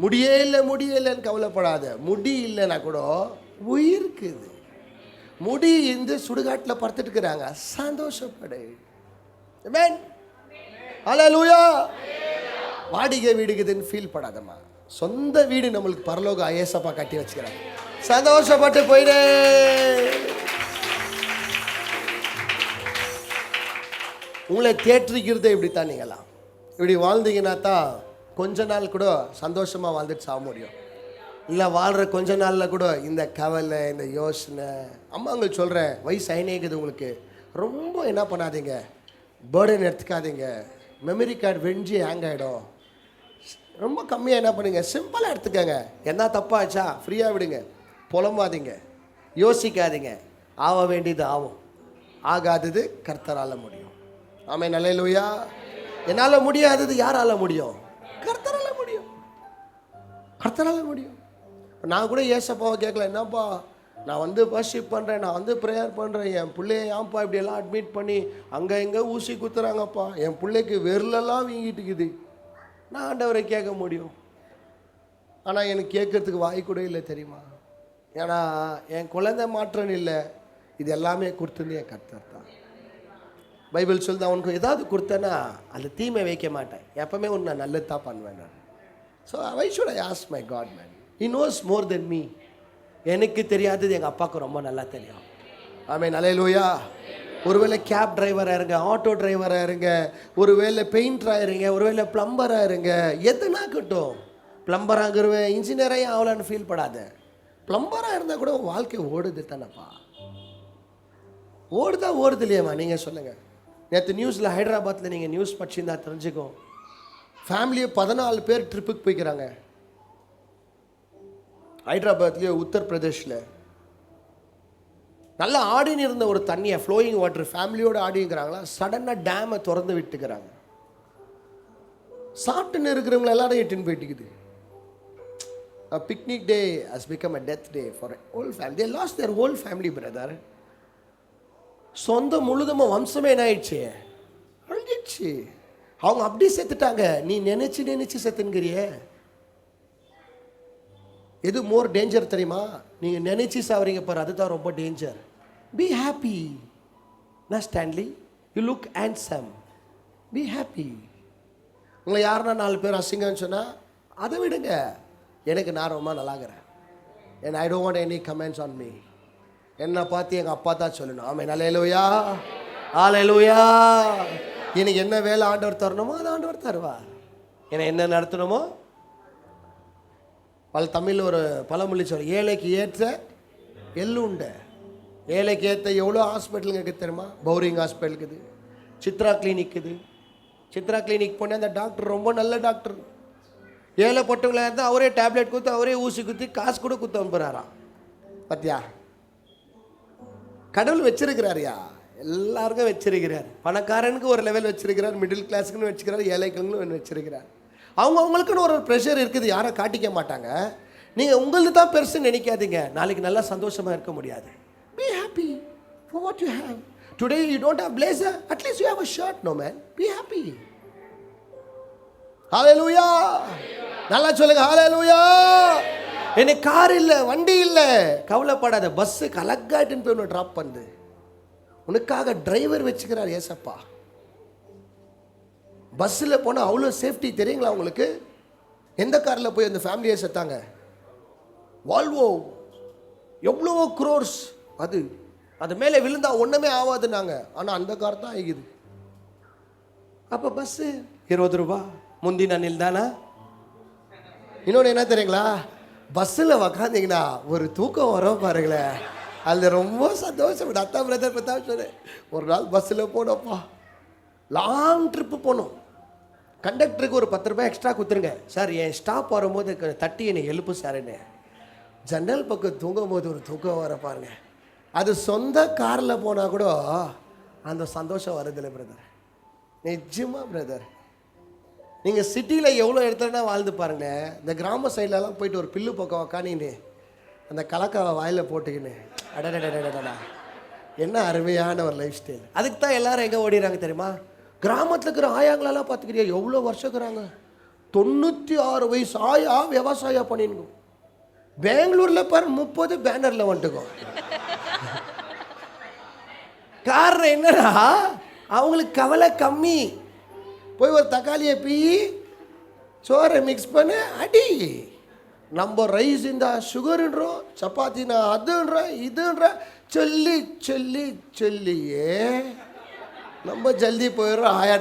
முடியலைன்னு கவலைப்படாத. முடி இல்லைன்னா கூட உயிர் இருக்குது. முடி இந்த சுடுகாட்டில் படுத்துட்டு இருக்கிறாங்க, சந்தோஷப்படு. ஆமென். அல்லேலூயா. வாடிகை வீடுக்குதுன்னு ஃபீல் படாதம்மா. சொந்த வீடு நம்மளுக்கு பரலோக ஏசப்பா கட்டி வச்சுக்கிறாங்க, சந்தோஷப்பட்டு போயிடு. உங்களை தேற்றிக்கிறது இப்படித்தான். நீங்களாம் இப்படி வாழ்ந்தீங்கன்னா தான் கொஞ்ச நாள் கூட சந்தோஷமாக வாழ்ந்துட்டு சாக முடியும். இல்லை வாழ்கிற கொஞ்ச நாளில் கூட இந்த கவலை, இந்த யோசனை. அம்மாங்களுக்கு சொல்கிறேன், வயசு ஐநேக்குது உங்களுக்கு, ரொம்ப என்ன பண்ணாதீங்க, பேர்டன் எடுத்துக்காதீங்க. மெமரி கார்டு வெஞ்சி ஹேங் ஆகிடும். ரொம்ப கம்மியாக என்ன பண்ணுங்க, சிம்பிளாக எடுத்துக்கங்க. என்ன தப்பாச்சா ஃப்ரீயாக விடுங்க, புலம்பாதீங்க, யோசிக்காதீங்க. ஆக வேண்டியது ஆகும், ஆகாதது கர்த்தரால் முடியும். ஆமென். அல்லேலூயா. என்னால் முடியாதது யாரால முடியும்? கர்த்தரால முடியும், கர்த்தரால முடியும். நான் கூட ஏசப்பாவை கேட்கல, என்னப்பா நான் வந்து வர்ஷிப் பண்ணுறேன், நான் வந்து ப்ரேயர் பண்ணுறேன், என் பிள்ளைய ஏன்ப்பா இப்படியெல்லாம் அட்மிட் பண்ணி அங்கே எங்கே ஊசி குத்துறாங்கப்பா, என் பிள்ளைக்கு வெறுலெல்லாம் வீங்கிட்டு இருக்குது. நான் ஆண்டவரை கேட்க முடியும், ஆனால் எனக்கு கேட்கறதுக்கு வாய் கூட இல்லை தெரியுமா? ஏன்னா என் குழந்தை மாற்றம் இல்லை, இது எல்லாமே கொடுத்தது என் கர்த்தர் தான். பைபிள் சொல்லுது, அவனுக்கு ஏதாவது கொடுத்தேன்னா அந்த தீமை வைக்க மாட்டேன், எப்பவுமே ஒன்று நான் நல்லது தான் பண்ணுவேன் நான். So why should I ask my God man, he knows more than me. எனக்கு தெரியாதது எங்கள் அப்பாவுக்கு ரொம்ப நல்லா தெரியும். ஆமென். அல்லேலூயா. ஒருவேளை கேப் டிரைவராக இருங்க, ஆட்டோ டிரைவராக இருங்க, ஒருவேளை பெயிண்டராக இருங்க, ஒருவேளை ப்ளம்பராக இருங்க, எதுனா கட்டும். ப்ளம்பராகிறவன் இன்ஜினியராக ஆகலான்னு ஃபீல் படாத. ப்ளம்பராக இருந்தால் கூட வாழ்க்கை ஓடுது தானேப்பா. ஓடுது இல்லையாம்மா? நீங்கள் சொல்லுங்கள். நேற்று நியூஸில் ஹைதராபாத்தில் நீங்கள் நியூஸ் படிச்சிருந்தா தெரிஞ்சுக்கோ, ஃபேமிலியை 14 பேர் ட்ரிப்புக்கு போய்க்கிறாங்க. ஹைதராபாத்லேயோ உத்தரப்பிரதேஷில் நல்லா ஆடின்னு இருந்த ஒரு தண்ணியை, ஃப்ளோயிங் வாட்டர், ஃபேமிலியோடு ஆடிங்கிறாங்களா, சடனாக டேமை திறந்து விட்டுக்கிறாங்க. சாப்பிட்டுன்னு இருக்கிறவங்க எல்லாரும் எட்டுன்னு போயிட்டுக்குது. Picnic day has become a death day for a whole family. They lost their whole family, brother. சொந்த முழுதுமாக வம்சமே என்ன ஆயிடுச்சு, அழிஞ்சிடுச்சு. அவங்க அப்படி செத்துட்டாங்க, நீ நினைச்சு செத்துங்கிறியே. எது மோர் டேஞ்சர் தெரியுமா? நீங்கள் நினைச்சு சாவறீங்க பாரு, அதுதான் ரொம்ப டேஞ்சர். Be happy. நான் Stanley, you look handsome, be happy. உங்களை யாருன்னா 4 பேர் அசிங்கன்னு சொன்னால் அதை விடுங்க, எனக்கு நான் ரொம்ப நல்லாகிறேன். and I don't want any comments on me. என்னை பார்த்து எங்கள் அப்பா தான் சொல்லணும். ஆமென். அல்லேலூயா, அல்லேலூயா. எனக்கு என்ன வேலை ஆண்டவர் தரணுமோ அது ஆண்டவர் தருவார். ஏன்னா என்ன நடத்தணுமோ. தமிழில் ஒரு பழமொழி சொல்ல, ஏழைக்கு ஏற்ற எள்ளு உண்டு. ஏழைக்கு ஏற்ற எவ்வளோ ஹாஸ்பிட்டலுங்க இருக்குது தெரியுமா? பௌரிங் ஹாஸ்பிட்டல் இருக்குது, சித்ரா கிளினிக் இருக்குது. சித்ரா கிளினிக் போனால் அந்த டாக்டர் ரொம்ப நல்ல டாக்டர். ஏழைப்பட்டவங்களா இருந்தால் அவரே டேப்லெட் கொடுத்து அவரே ஊசி குத்தி காசு கூட குத்து அனுப்புகிறாராம். பார்த்தியா, கடவுள் வச்சிருக்கிறாரியா, எல்லாருக்கும் வச்சிருக்கிறார். பணக்காரனுக்கு ஒரு லெவல் வச்சிருக்கிறார், மிடில் கிளாஸுக்குன்னு வச்சுக்கிறார், ஏழைக்குன்னு வச்சிருக்கிறார். அவங்களுக்குன்னு ஒரு ப்ரெஷர் இருக்குது, யாரை காட்டிக்க மாட்டாங்க. நீங்கள் உங்களுக்கு தான் பெருசுன்னு நினைக்காதீங்க. நாளைக்கு நல்லா சந்தோஷமாக இருக்க முடியாது. Be happy for what you have. Today you don't have blazer, at least you have a shirt, no man. Be happy. Hallelujah. நல்லா சொல்லுங்க, hallelujah. எனக்கு கார் இல்லை, வண்டி இல்லை, கவலைப்படாத. பஸ்ஸு கலக்காட்டுன்னு போய் ஒன்று ட்ராப் பண்ணுது. உனக்காக டிரைவர் வச்சுக்கிறார் ஏசப்பா. பஸ்ஸில் போனால் அவ்வளோ சேஃப்டி தெரியுங்களா உங்களுக்கு? எந்த காரில் போய் அந்த ஃபேமிலியை செத்தாங்க? வால்வோ, எவ்வளோ குரோர்ஸ். அது மேலே விழுந்தா ஒன்றுமே ஆகாதுன்னாங்க. ஆனால் அந்த கார் தான் ஆகிக்குது. அப்போ பஸ்ஸு 20 ரூபா முந்தின நில் தானே. இன்னொன்று என்ன தெரியுங்களா? பஸ்ஸில் உக்காந்திங்கன்னா ஒரு தூக்கம் வரும் பாருங்களேன், அதில் ரொம்ப சந்தோஷம். அத்தா பிரதர் பத்தா சொன்னேன், ஒரு நாள் பஸ்ஸில் போனோப்பா, லாங் ட்ரிப்பு போனோம். கண்டக்டருக்கு ஒரு 10 ரூபாய் எக்ஸ்ட்ரா கொடுத்துருங்க சார், என் ஸ்டாப் வரும்போது தட்டி என்னை எழுப்பு சார்ன்னு. ஜன்னல் பக்கம் தூங்கும் போது ஒரு தூக்கம் வர பாருங்க. அது சொந்த காரில் போனால் கூட அந்த சந்தோஷம் வருதில்லை பிரதர். நிஜமா பிரதர், நீங்கள் சிட்டியில் எவ்வளோ இடத்துலனா வாழ்ந்து பாருங்களேன். இந்த கிராம சைட்லலாம் போயிட்டு ஒரு பில்லு பக்கம் உக்கானின்னு அந்த கலக்காவை வாயில் போட்டுக்கின்னு அடடடடடா, என்ன அருமையான ஒரு லைஃப் ஸ்டைல். அதுக்கு தான் எல்லாரும் எங்கே ஓடிறாங்க தெரியுமா? கிராமத்தில் இருக்கிற ஆயாங்களெல்லாம் பார்த்துக்கிறியா, எவ்வளோ வருஷம் இருக்கிறாங்க? 96 வயசு ஆயா விவசாயம் பண்ணிருங்க. பெங்களூரில் பாரு 30 பேனரில் வந்துட்டுக்கோ. காரணம் என்னன்னா, அவங்களுக்கு கவலை கம்மி. போய் ஒரு தக்காளியை பீ சோறை மிக்ஸ் பண்ண அடி. நம்ம ரைஸ் இந்த சுகருன்றோம், சப்பாத்தினா அதுன்ற இதுன்ற சொல்லி சொல்லி சொல்லியே நம்ம ஜல்தி போயிடுறோம். ஆயா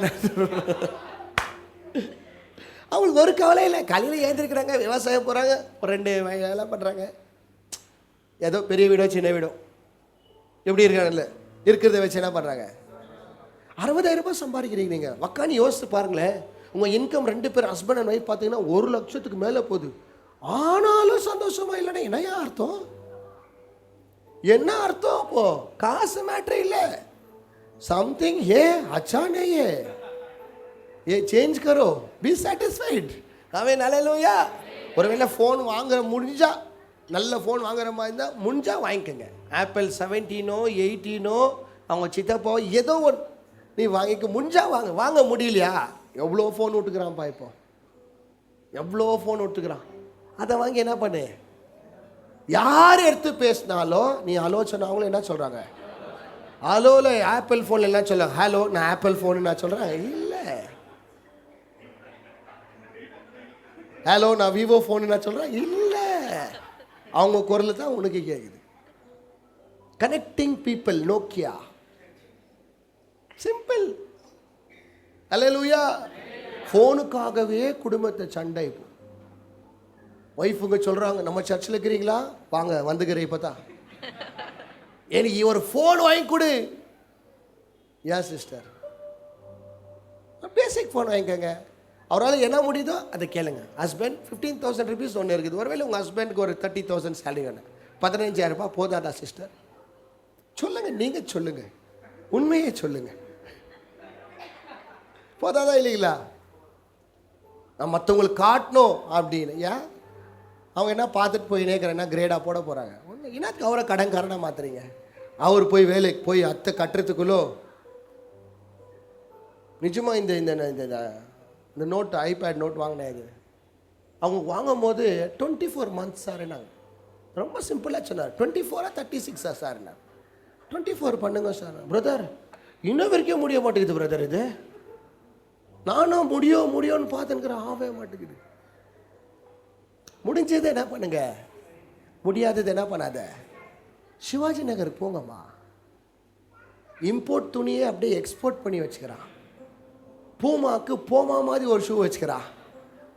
அவங்களுக்கு ஒரு கவலை இல்லை. காலையில் ஏந்திருக்கிறாங்க, விவசாயம் போகிறாங்க, ஒரு 2 வேலை பண்ணுறாங்க. ஏதோ பெரிய வீடோ சின்ன வீடோ எப்படி இருக்காங்கல்ல, இருக்கிறத வச்சு என்ன பண்ணுறாங்க? 60,000 ரூபாய் சம்பாதிக்கிறீங்க. நீங்கள் உக்காந்து யோசித்து பாருங்களேன். உங்கள் இன்கம் 2 பேர் ஹஸ்பண்ட் அண்ட் ஒய்ஃப் பார்த்தீங்கன்னா 1 லட்சத்துக்கு மேலே போகுது. ஆனாலும் சந்தோஷமா இல்லைன்னா என்னையா அர்த்தம்? என்ன அர்த்தம்? அப்போ காசு மேட்ரு இல்லை. சம்திங் ஏ அச்சா नहीं है, ये चेंज करो, बी satisfied. ஆமென், அல்லேலூயா. ஒருவேளை ஃபோன் வாங்குற முடிஞ்சா, நல்ல ஃபோன் வாங்குற மாதிரி இருந்தால் முடிஞ்சா வாங்கிக்கோங்க. ஆப்பிள் 17ஓ 18ஓ அவங்க சித்தப்போ ஏதோ ஒன்று நீ வாங்கிக்க முடிஞ்சா வாங்க முடியலையா? எவ்வளோ ஃபோன் விட்டுக்கிறான்ப்பா இப்போ, எவ்வளோ ஃபோன் விட்டுக்கிறான். அதை வாங்கி என்ன பண்ணு? யார் எடுத்து பேசினாலும் நீ ஆலோசனை, அவங்களும் என்ன சொல்கிறாங்க? ஹலோவில் ஆப்பிள் ஃபோன் என்ன சொல்ல? ஹலோ நான் ஆப்பிள் ஃபோனு நான் சொல்கிறேன் இல்லை. ஹலோ நான் விவோ ஃபோனு நான் சொல்கிறேன் இல்லை. அவங்க குரல் தான் உனக்கு கேட்குது. Connecting people, Nokia, simple. அல்லேலூயா. ஃபோனுக்காகவே குடும்பத்தை சண்டை. இப்போ ஒய்ஃபுங்க சொல்கிறாங்க, நம்ம சர்ச்சில் இருக்கிறீங்களா, வாங்க வந்துக்கிறேன் இப்போ தான், எனக்கு ஒரு ஃபோன் வாங்கி கொடு. ஏன் சிஸ்டர், பேசிக் ஃபோன் வாங்கிக்கோங்க, அவரால் என்ன முடியுதோ அதை கேளுங்க. ஹஸ்பண்ட் 15,000 ருபீஸ் ஒன்று இருக்குது. ஒருவேளை உங்கள் ஹஸ்பண்டுக்கு ஒரு 30,000 சேலரி வேணும், 15,000 ரூபாய் போதாதா சிஸ்டர்? சொல்லுங்கள், நீங்கள் சொல்லுங்கள், உண்மையே சொல்லுங்கள், போதாதா இல்லைங்களா? நான் மற்றவங்களுக்கு காட்டணும் அப்படின்னு. ஏன் அவங்க என்ன பார்த்துட்டு போய் நேக்கிறேன்னா கிரேடாக போட போகிறாங்க. ஒன்று என்னத்துக்கு அவரை கடன்காரனாக மாற்றுறீங்க? அவர் போய் வேலைக்கு போய் அத்தை கட்டுறதுக்குள்ளோ நிஜமாக இந்த இந்த இந்த நோட்டு, ஐபேட் நோட் வாங்கினேன். அவங்க வாங்கும் போது 24 months சார்னாங்க. ரொம்ப சிம்பிளாக சொன்னார். 24 36 சார்னா 24 பண்ணுங்க சார். பிரதர் இன்னும் வரைக்கும் முடிய மாட்டேங்குது பிரதர். இது நானும் முடியும்னு பார்த்துக்கிறேன், ஆகவே மாட்டேங்குது. முடிஞ்சது என்ன பண்ணுங்க, முடியாதது என்ன பண்ணாத, சிவாஜி நகர் போங்கம்மா. இம்போர்ட் துணியை அப்படியே எக்ஸ்போர்ட் பண்ணி வச்சுக்கிறான். பூமாக்கு போமா மாதிரி ஒரு ஷூ வச்சுக்கிறான்.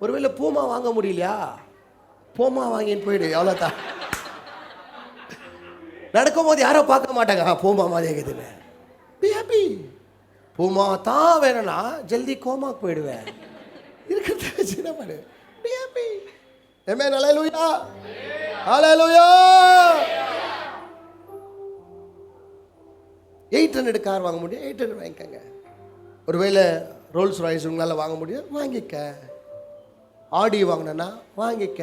ஒருவேளை பூமா வாங்க முடியலையா, போமா வாங்கின்னு போயிடு, எவ்வளோதான். நடக்கும்போது யாரோ பார்க்க மாட்டாங்க, பூமா மாதிரி இருக்குதுன்னு. Be happy. பூமா தான் வேணும்னா ஜல்தி கோமாக்கு போயிடுவேன். இருக்கிறத சின்ன பண்ணு. Be happy. Amen. Hallelujah. Hallelujah. 800 car வாங்க முடியும், 800 வாங்கிக்கங்க. ஒருவேளை ரோல்ஸ் ராய்ஸ் உங்களால் வாங்க முடியும், வாங்கிக்க. ஆடி வாங்கினா வாங்கிக்க.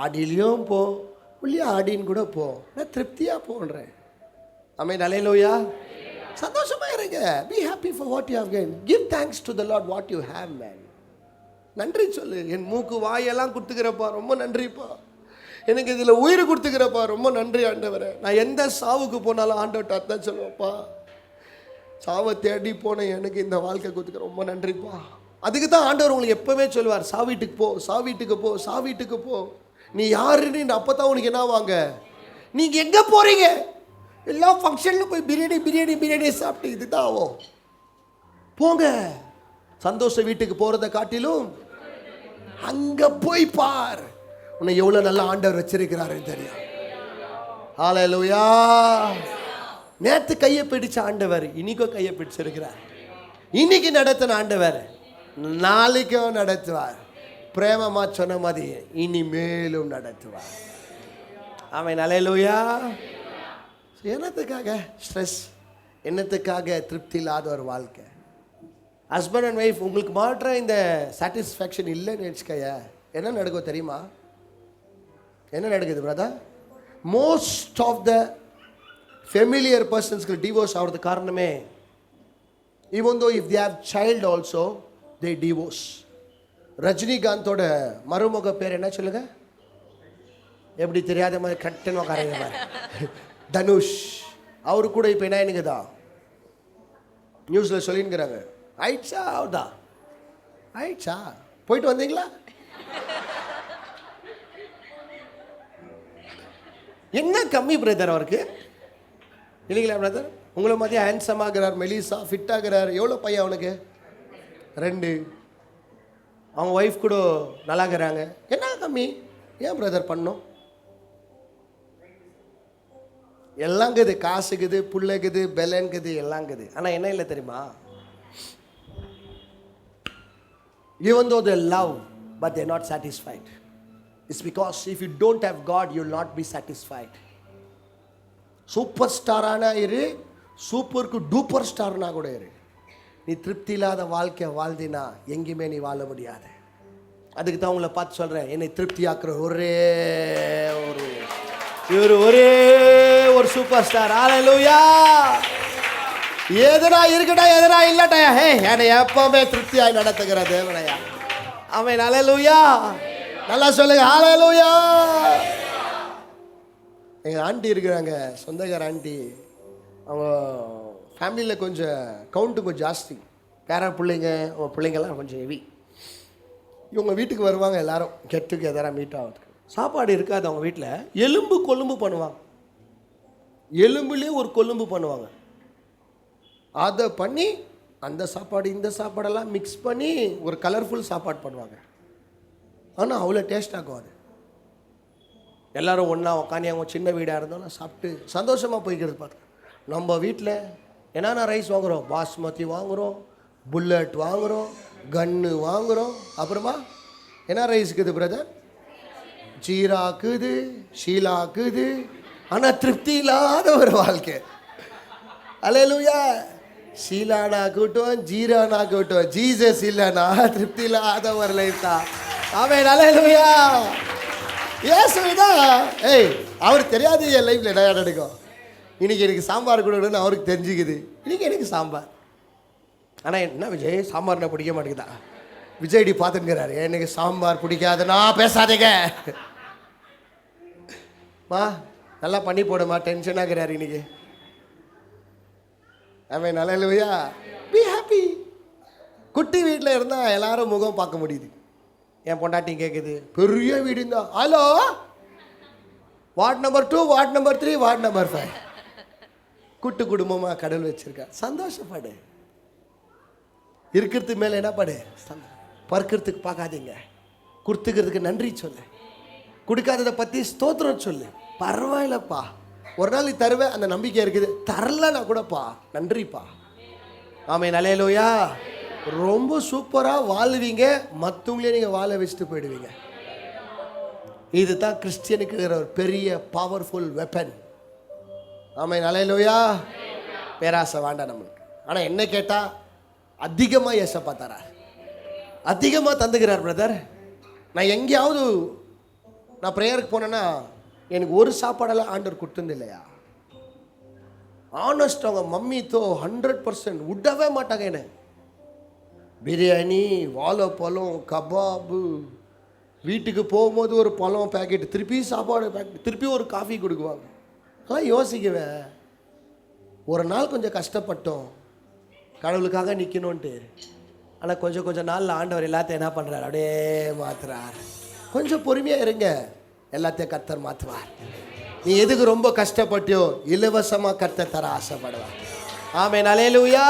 ஆடிலையும் போ, உள்ளே ஆடின்னு கூட போ, நான் திருப்தியாக போன்றேன். ஆமென். ஹல்லேலூயா. சந்தோஷமா இருங்க. B happy for what you have gain. Give thanks to the Lord what you have man. நன்றி சொல்லு. என் மூக்கு வாயெல்லாம் கொடுத்துக்கிறப்பா, ரொம்ப நன்றிப்பா. எனக்கு இதில் உயிர் கொடுத்துக்கிறப்பா, ரொம்ப நன்றி ஆண்டவரே. நான் எந்த சாவுக்கு போனாலும் ஆண்டவர்கிட்ட அதான் சொல்லுவேன்ப்பா, சாவை தேடி போன எனக்கு இந்த வாழ்க்கை கொடுத்துக்க ரொம்ப நன்றிப்பா. அதுக்கு தான் ஆண்டவர் உங்களுக்கு எப்பவுமே சொல்லுவார், சாவீட்டுக்கு போ, சாவீட்டுக்கு போ, சாவீட்டுக்கு போ. நீ யாருன்னு அப்போ தான் உனக்கு என்ன வாங்க. நீங்கள் எங்கே போகிறீங்க? எல்லா ஃபங்க்ஷனில் போய் பிரியாணி பிரியாணி பிரியாணி சாப்பிட்டு இதுதான் ஆகும். போங்க. சந்தோஷ வீட்டுக்கு போகிறத காட்டிலும் அங்கே போய் பார், உன்னை எவ்வளோ நல்ல ஆண்டவர் வச்சிருக்கிறாருன்னு தெரியும். ஹல்லேலூயா. நேற்று கையை பிடிச்ச ஆண்டவர் இன்னைக்கும் கையை பிடிச்சிருக்கிறார். இன்னைக்கு நடத்தின ஆண்டவர் நாளைக்கும் நடத்துவார். பிரேமமா சொன்ன மாதிரி இனிமேலும் நடத்துவார். ஆமென். ஹல்லேலூயா. என்னத்துக்காக ஸ்ட்ரெஸ், என்னத்துக்காக திருப்தி இல்லாத ஒரு வாழ்க்கை? ஹஸ்பண்ட் அண்ட் ஒய்ஃப் உங்களுக்கு மாற்ற இந்த சாட்டிஸ்ஃபேக்ஷன் இல்லைன்னு வச்சுக்கைய, என்ன நடக்கும் தெரியுமா? என்ன நடக்குது brother? Most of the familiar பர்சன்ஸ்க்கு டிவோர்ஸ் ஆகிறது காரணமே, even though if they have child also they divorce. ரஜினிகாந்தோட மருமக பேர் என்ன சொல்லுங்க? எப்படி தெரியாத மாதிரி கட்டணும் உட்காருங்க மாதிரி, தனுஷ். அவரு கூட இப்போ என்ன எனக்குதா நியூஸில் சொல்லிங்கிறாங்க, ஆயிடுச்சா அவர்தான் ஆயிடுச்சா, போயிட்டு வந்தீங்களா? என்ன கம்மி பிரதர் அவருக்கு இல்லைங்களா பிரதர்? உங்களை மாதிரி ஹேண்ட்ஸமாகிறார், மெலிசா ஃபிட்டாகிறார். எவ்வளோ பையன் அவனுக்கு? 2. அவங்க ஒய்ஃப் கூட நல்லாகிறாங்க. என்ன கம்மி? ஏன் பிரதர் பண்ணோம்? எல்லாங்குது, காசுக்குது, புள்ளைக்குது, பெலன்குது, எல்லாங்குது. ஆனால் என்ன இல்லை தெரியுமா? Even though they love, but they're not satisfied. It's because if you don't have God, you'll not be satisfied. Super ஸ்டாரானா இரு, சூப்பருக்கு டூப்பர் ஸ்டார்னா கூட இரு, நீ திருப்தி இல்லாத வாழ்க்கை வாழ்ந்தினா எங்கேயுமே நீ வாழ முடியாது. அதுக்கு தான் உங்களை பார்த்து சொல்கிறேன், என்னை திருப்தியாக்குற ஒரே ஒரு சூப்பர் ஸ்டார். ஹல்லேலூயா. எதுனா இருக்கட்டா, எதுனா இல்லட்டா, ஹே என்னை எப்பவுமே திருப்தியாய் நடத்துகிற தேவனையா. ஆமென். ஹல்லேலூயா. நல்லா சொல்லுங்க. ஹல்லேலூயா. எங்கள் ஆண்டி இருக்கிறாங்க, சொந்தக்கார ஆண்டி. அவங்க ஃபேமிலியில் கொஞ்சம் கவுண்ட்டு கொஞ்சம் ஜாஸ்தி, பேர பிள்ளைங்க, அவங்க பிள்ளைங்கள்லாம் கொஞ்சம் ஹெவி. இவங்க வீட்டுக்கு வருவாங்க எல்லாரும், கெட்டுக்கு எதாராக மீட் ஆகிறதுக்கு. சாப்பாடு இருக்காது அவங்க வீட்டில். எலும்பு கொழும்பு பண்ணுவாங்க, எலும்புலேயே ஒரு கொழும்பு பண்ணுவாங்க. அதை பண்ணி அந்த சாப்பாடு இந்த சாப்பாடெல்லாம் மிக்ஸ் பண்ணி ஒரு கலர்ஃபுல் சாப்பாடு பண்ணுவாங்க. ஆனால் அவ்வளோ டேஸ்டாகும் அது. எல்லோரும் ஒன்றா உட்காந்து அவங்க சின்ன வீடாக இருந்தோம்னா சாப்பிட்டு சந்தோஷமாக போய்க்கிறது. பார்த்து நம்ம வீட்டில் என்னென்ன ரைஸ் வாங்குகிறோம்? பாஸ்மதி வாங்குகிறோம், புல்லட் வாங்குகிறோம், கன்னு வாங்குகிறோம். அப்புறமா என்ன ரைஸ் இருக்குது பிரதர்? ஜீராக்குது, ஷீலாக்குது. ஆனால் திருப்தி இல்லாத ஒரு வாழ்க்கை. ஹல்லேலூயா. ஷீலானா கூட்டம், ஜீரானா கூட்டம், ஜீசஸ் இல்லைனா திருப்தி இல்லாத ஒரு லைஃப் தான். ஆமென். ஹல்லேலூயா. ஏசுதான். ஏய், அவருக்கு தெரியாது என் லைஃப்பில் என்ன நடக்கும். இன்றைக்கி எனக்கு சாம்பார் கொடுக்கணும்னு அவருக்கு தெரிஞ்சுக்குது. இன்றைக்கி எனக்கு சாம்பார். ஆனால் என்ன விஜய், சாம்பார்னா பிடிக்க மாட்டேங்குதா? விஜய்டி பார்த்துக்கிறாரு, எனக்கு சாம்பார் பிடிக்காதுன்னா பேசாதீங்க மா, நல்லா பண்ணி போடுமா, டென்ஷன் ஆகிறாரு இன்னைக்கு. ஆமென். ஹல்லேலூயா. Be happy. குட்டி வீட்டில் இருந்தால் எல்லாரும் முகம் பார்க்க முடியுது. என் பொண்டாட்டி கேட்குது, பெரிய வீடு இருந்தா hello ward number 2, ward number 3, ward number 5. கூட்டு குடும்பமாக கடவுள் வச்சிருக்க. சந்தோஷப்படு. இருக்கிறதுக்கு மேலே என்ன படு, பறக்கிறதுக்கு பார்க்காதீங்க. கொடுத்துக்கிறதுக்கு நன்றி சொல்லு. கொடுக்காததை பற்றி ஸ்தோத்திரம் சொல்லு. பரவாயில்லப்பா, ஒரு நாள் நீ தருவேன் அந்த நம்பிக்கை இருக்குது. தரலனா கூடப்பா நன்றிப்பா. ஆமென், அல்லேலூயா. ரொம்ப சூப்பராக வாழ்வீங்க. மற்றவங்களே நீங்கள் வாழ வச்சுட்டு போயிடுவீங்க. இதுதான் கிறிஸ்டியனுக்கு இருக்கிற ஒரு பெரிய பவர்ஃபுல் வெப்பன். ஆமென், அல்லேலூயா. பேராசை வேண்டாம் நம்மளுக்கு. ஆனால் என்ன கேட்டால் அதிகமாக ஏசப்பா தரார், அதிகமாக தந்துக்கிறார் பிரதர். நான் எங்கேயாவது நான் ப்ரேயருக்கு போனேன்னா எனக்கு ஒரு சாப்பாடெல்லாம் ஆண்டவர் கொடுத்தது இல்லையா? ஆனஸ்ட், அவங்க மம்மித்தோ 100% விடவே மாட்டாங்க. என்ன பிரியாணி, வாழைப்பழம், கபாபு, வீட்டுக்கு போகும்போது ஒரு பழம் பேக்கெட், திருப்பி சாப்பாடு பேக்கெட், திருப்பி ஒரு காஃபி கொடுக்குவாங்க. அதெல்லாம் யோசிக்குவேன், ஒரு நாள் கொஞ்சம் கஷ்டப்பட்டோம் கடவுளுக்காக நிற்கணுன்ட்டு. ஆனால் கொஞ்சம் நாளில் ஆண்டவர் எல்லாத்தையும் என்ன பண்ணுறார், அப்படியே மாற்றுறார். கொஞ்சம் பொறுமையாக இருங்க, எல்லாத்தையும் கர்த்தர் மாற்றுவார். நீ எதுக்கு ரொம்ப கஷ்டப்பட்டியோ இலவசமாக கர்த்தர் தர ஆசைப்படுவார். ஆமென், அல்லேலூயா.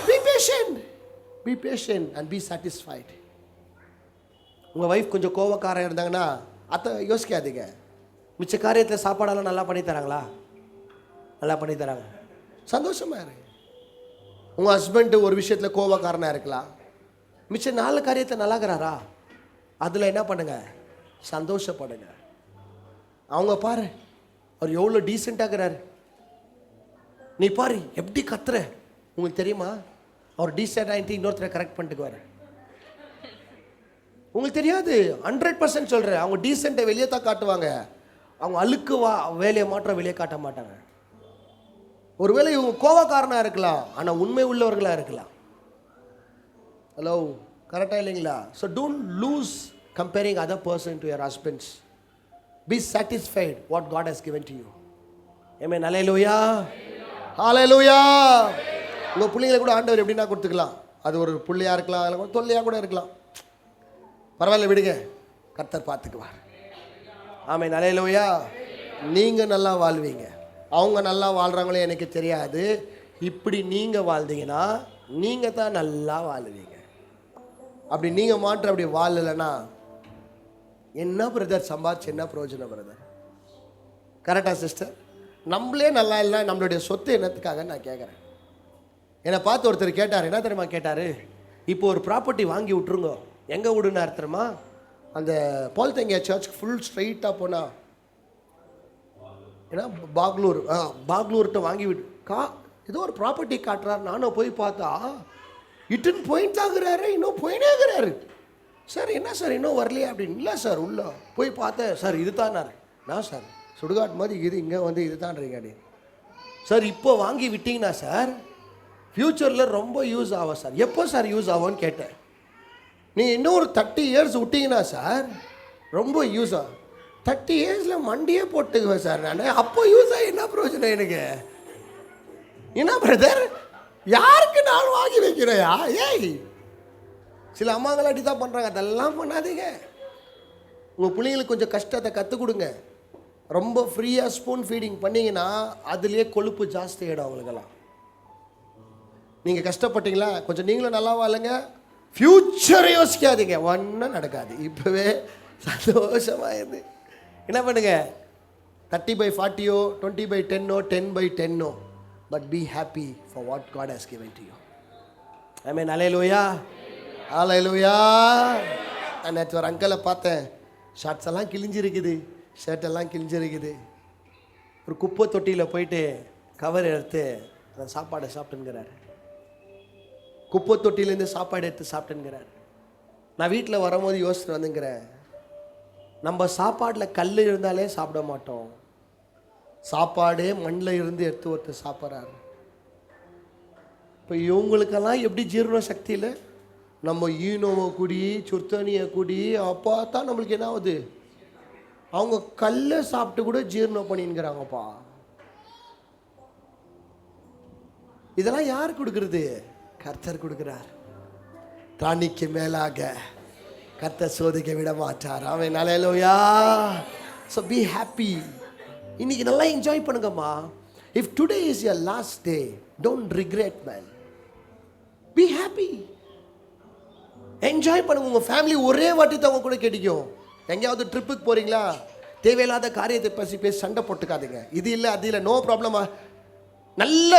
Be patient, be patient and be satisfied. உங்கள் ஒய்ஃப் கொஞ்சம் கோவக்காரன் இருந்தாங்கன்னா அதை யோசிக்காதீங்க. மிச்ச காரியத்தில் சாப்பாடெல்லாம் நல்லா பண்ணி தராங்களா? நல்லா பண்ணி தராங்க, சந்தோஷமாக இருக்கு. உங்கள் ஹஸ்பண்டு ஒரு விஷயத்தில் கோவக்காரனாக இருக்கலாம், மிச்ச 4 காரியத்தை நல்லாகிறாரா, அதில் என்ன பண்ணுங்க, சந்தோஷப்படுங்க. அவங்க பாரு அவர் எவ்வளோ டீசெண்டாகிறாரு, நீ பாரு எப்படி கத்துற. உங்களுக்கு தெரியுமா, அவர் டீசெண்டாக இன்னொருத்தரை கரெக்ட் பண்ணிட்டுக்குவார். உங்களுக்கு தெரியாது, 100% சொல்கிறேன். அவங்க டீசெண்ட்டை வெளியே தான் காட்டுவாங்க, அவங்க அழுக்கு வேலையை மாற்றம் வெளியே காட்ட மாட்டாங்க. ஒருவேளை இவங்க கோவக்காரனாக இருக்கலாம், ஆனால் உண்மை உள்ளவர்களாக இருக்கலாம். ஹலோ, கரெக்டாக இல்லைங்களா? So don't lose comparing other person to your husbands. Be satisfied what God has given to you. Amen, alleluia, hallelujah. உங்கள் பிள்ளைங்களை கூட ஆண்டவர் எப்படின்னா கொடுத்துக்கலாம். அது ஒரு பிள்ளையாக இருக்கலாம், அதில் தொல்லையாக கூட இருக்கலாம். பரவாயில்ல, விடுங்க, கர்த்தர் பார்த்துக்குவார். ஆமென், அல்லேலூயா. நீங்கள் நல்லா வாழ்வீங்க. அவங்க நல்லா வாழ்கிறாங்களே எனக்கு தெரியாது. இப்படி நீங்கள் வாழ்ந்தீங்கன்னா நீங்கள் தான் நல்லா வாழுவீங்க. அப்படி நீங்கள் மாற்ற அப்படி வாழலைன்னா என்ன பிரதர் சம்பாதிச்சு என்ன பிரயோஜனம் பிரதர்? கரெக்டா சிஸ்டர்? நம்மளே நல்லா இல்லை, நம்மளுடைய சொத்து என்னத்துக்காக நான் கேட்குறேன். என்னை பார்த்து ஒருத்தர் கேட்டார், என்ன தெரியுமா கேட்டார், இப்போ ஒரு ப்ராப்பர்ட்டி வாங்கி விட்ருங்க. எங்கே விடுனார் தெரியுமா? அந்த பால்தேங்கியா சர்ச்சுக்கு ஃபுல் ஸ்ட்ரைட்டாக போனால், ஏன்னா பாக்லூர்கிட்ட வாங்கி விட்டு ஏதோ ஒரு ப்ராப்பர்ட்டி காட்டுறாரு. நானும் போய் பார்த்தா இட்டுன்னு போயிட்டு ஆகுறாரு, இன்னும் போயினேங்கிறாரு. சார் என்ன சார் இன்னும் வரலையே அப்படின்னு. இல்லை சார், உள்ள போய் பார்த்தேன் சார், இது தானார். நான் சார் சுடுகாட்டு மாதிரி இது இங்கே வந்து இது தான்றீங்க அப்படின்னு. சார் இப்போ வாங்கி விட்டீங்கன்னா சார் ஃப்யூச்சரில் ரொம்ப யூஸ் ஆகும் சார். எப்போ சார் யூஸ் ஆகும்னு கேட்டேன். நீங்கள் இன்னும் ஒரு 30 years விட்டிங்கன்னா சார் ரொம்ப யூஸ் ஆகும். 30 yearsல மண்டியே போட்டுக்குவேன் சார் நான். அப்போ யூஸ் ஆகி என்ன பிரயோஜனம் எனக்கு? என்ன பிரதர், யாருக்கு நான் வாங்கி வைக்கிறேயா? ஏய், சில அம்மாங்களை அடி தான் பண்ணுறாங்க. அதெல்லாம் பண்ணாதீங்க. உங்கள் பிள்ளைங்களுக்கு கொஞ்சம் கஷ்டத்தை கற்றுக் கொடுங்க. ரொம்ப ஃப்ரீயாக ஸ்பூன் ஃபீடிங் பண்ணிங்கன்னா அதுலேயே கொழுப்பு ஜாஸ்தி ஆகிடும் அவங்களுக்கெல்லாம். நீங்கள் கஷ்டப்பட்டீங்களா, கொஞ்சம் நீங்களும் நல்லா வாழுங்க. ஃப்யூச்சரை யோசிக்காதீங்க, ஒன்றும் நடக்காது. இப்போவே சந்தோஷமாக இருந்து என்ன பண்ணுங்க, 30/40 20/10 10/10, but be happy for what God has given to you. Amen, alleluia, alleluia. நான் நேற்று ஒரு அங்கிளை பார்த்தேன், ஷர்ட்ஸ் எல்லாம் கிழிஞ்சிருக்குது, ஷர்ட் எல்லாம் கிழிஞ்சிருக்குது. ஒரு குப்பை தொட்டியில் போயிட்டு கவர் எடுத்து அந்த சாப்பாடை சாப்பிட்டுங்கிறாரு. குப்பை தொட்டிலேருந்து சாப்பாடு எடுத்து சாப்பிட்டுங்கிறார். நான் வீட்டில் வரும்போது யோசிச்சுட்டு வந்துங்கிறேன், நம்ம சாப்பாட்டில் கல் இருந்தாலே சாப்பிட மாட்டோம், சாப்பாடே மண்ணில் இருந்து எடுத்து ஒருத்தர் சாப்பிட்றாரு. இப்போ இவங்களுக்கெல்லாம் எப்படி ஜீரண சக்தி இல்லை? நம்ம ஈனோவை குடி, சுர்த்தனியை குடி, அப்பா தான் நம்மளுக்கு என்ன ஆகுது? அவங்க கல்லை சாப்பிட்டு கூட ஜீரணம் பண்ணிங்கிறாங்கப்பா. இதெல்லாம் யார் கொடுக்கறது? கர்த்தர் கொடுக்கிறார். ராணிக்கு மேலாக கர்த்தர் சோதிக்க விட மாட்டார். ஆமென், அல்லேலூயா. So be happy. இன்னைக்கு நல்லா என்ஜாய் பண்ணுங்கம்மா. If today is your last day, don't regret man. Be happy. Enjoy பண்ணுங்க. உங்கள் ஃபேமிலி ஒரே வாட்டி தான் உங்க கூட கிடைக்கும். எங்கேயாவது ட்ரிப்புக்கு போகிறீங்களா, தேவையில்லாத காரியத்தை பேசி சண்டை போட்டுக்காதுங்க. இது இல்லை அது இல்லை, நோ ப்ராப்ளமா. நல்ல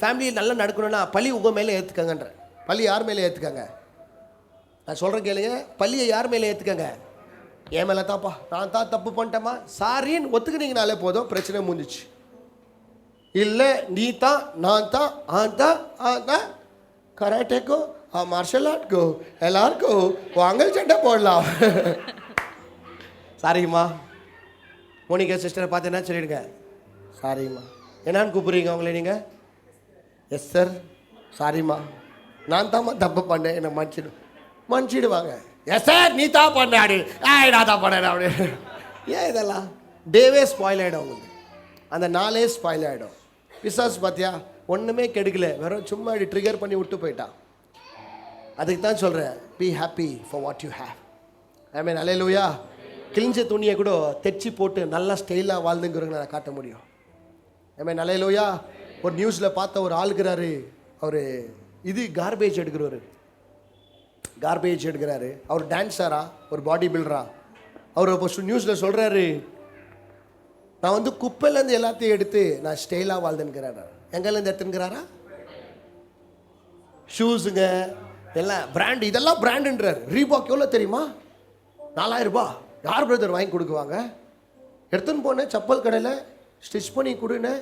ஃபேமிலியில் நல்லா நடக்கணும்னா பழி உங்கள் மேலே ஏற்றுக்கங்கன்ற. பழி யார் மேலே ஏற்றுக்கங்க? நான் சொல்கிறேன் கேளுங்க. பழியை யார் மேலே ஏற்றுக்கங்க? என் மேலே தான்ப்பா, நான் தான் தப்பு பண்ணிட்டேம்மா, சாரின்னு ஒத்துக்கினீங்கனாலே போதும், பிரச்சனை முடிஞ்சிச்சு. இல்லை நீ தான், நான் தான், தான் கராட்டேக்கோ மார்ஷல் ஆர்ட்க்கோ எல்லாருக்கும் வாங்க சண்டை போடலாம். சாரிம்மா. மோனிகா சிஸ்டரை பார்த்து என்ன சொல்லிடுங்க? சாரிம்மா. என்னான்னு கூப்பிட்றீங்க அவங்கள நீங்கள்? எஸ் சார், சாரிம்மா, நான் தாம்மா தப்பு பண்ணேன், என்னை மன்னிச்சிடுவாங்க. எஸ் சார், நீ தான் பண்ணாடி, நான் தான் பண்ணேன் அப்படி. ஏன் இதெல்லாம்? டேவே ஸ்பாயில் ஆகிடும் உங்களுக்கு, அந்த நாளே ஸ்பாயில் ஆகிடும். பிசாஸ் பார்த்தியா ஒன்றுமே கெடுக்கல, வெறும் சும்மா இப்படி ட்ரிகர் பண்ணி விட்டு போயிட்டான். அதுக்கு தான் சொல்கிறேன், be happy for what you have. I mean hallelujah. கிழிஞ்ச துணியை கூட தைச்சி போட்டு நல்லா ஸ்டைலாக வாழ்ந்துங்கிறவங்க நான் காட்ட முடியும். ஐ மீன் அல்லேலூயா. ஒரு நியூஸில் பார்த்த ஒரு ஆளுக்கிறாரு, அவர் இது கார்பேஜ் எடுக்கிறாரு. அவர் டான்ஸரா, ஒரு பாடி பில்டரா. அவர் இப்போ நியூஸில் சொல்கிறாரு, நான் வந்து குப்பையிலேருந்து எல்லாத்தையும் எடுத்து நான் ஸ்டைலாக வாழ்ந்துங்கிறாரு. எங்கேருந்து எடுத்துங்கிறாரா? ஷூஸுங்க எல்லாம் பிராண்டு, இதெல்லாம் பிராண்டுன்றார். ரீபாக் எவ்வளோ தெரியுமா? 4000 ரூபாய். யார் பிரதர் வாங்கி கொடுக்குவாங்க? எடுத்துன்னு போனேன் செப்பல் கடையில், ஸ்டிச் பண்ணி கொடுன்னு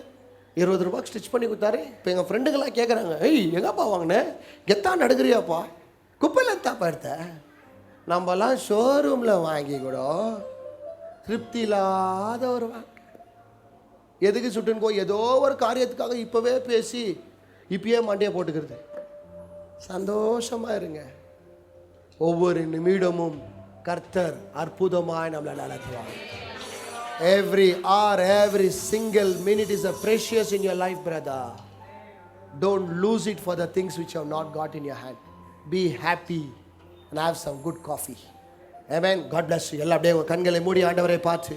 20 ரூபாய்க்கு ஸ்டிச் பண்ணி கொடுத்தாரு. இப்போ எங்கள் ஃப்ரெண்டுங்களாம் கேட்குறாங்க, ஏய் எங்கப்பா வாங்கினேன், கெத்தான் நடுக்கிறியாப்பா, குப்பையில் தாப்பா எடுத்த. நம்மலாம் ஷோரூமில் வாங்கி கூட திருப்தி இல்லாத ஒரு எதுக்கு சுட்டுன்னு போய் ஏதோ ஒரு காரியத்துக்காக இப்போவே பேசி இப்பயே மண்டையை போட்டுக்கிறது. சந்தோஷமாக இருங்க. ஒவ்வொரு நிமிடமும் கர்த்தர் அற்புதமாய் நம்மளை நடத்துவார். Every hour, every single minute is a precious in your life, brother. Don't lose it for the things which you have not got in your hand. Be happy and have some good coffee. Amen. God bless you. எல்லாம் அப்படியே கண்களை மூடி ஆண்டவரை பார்த்து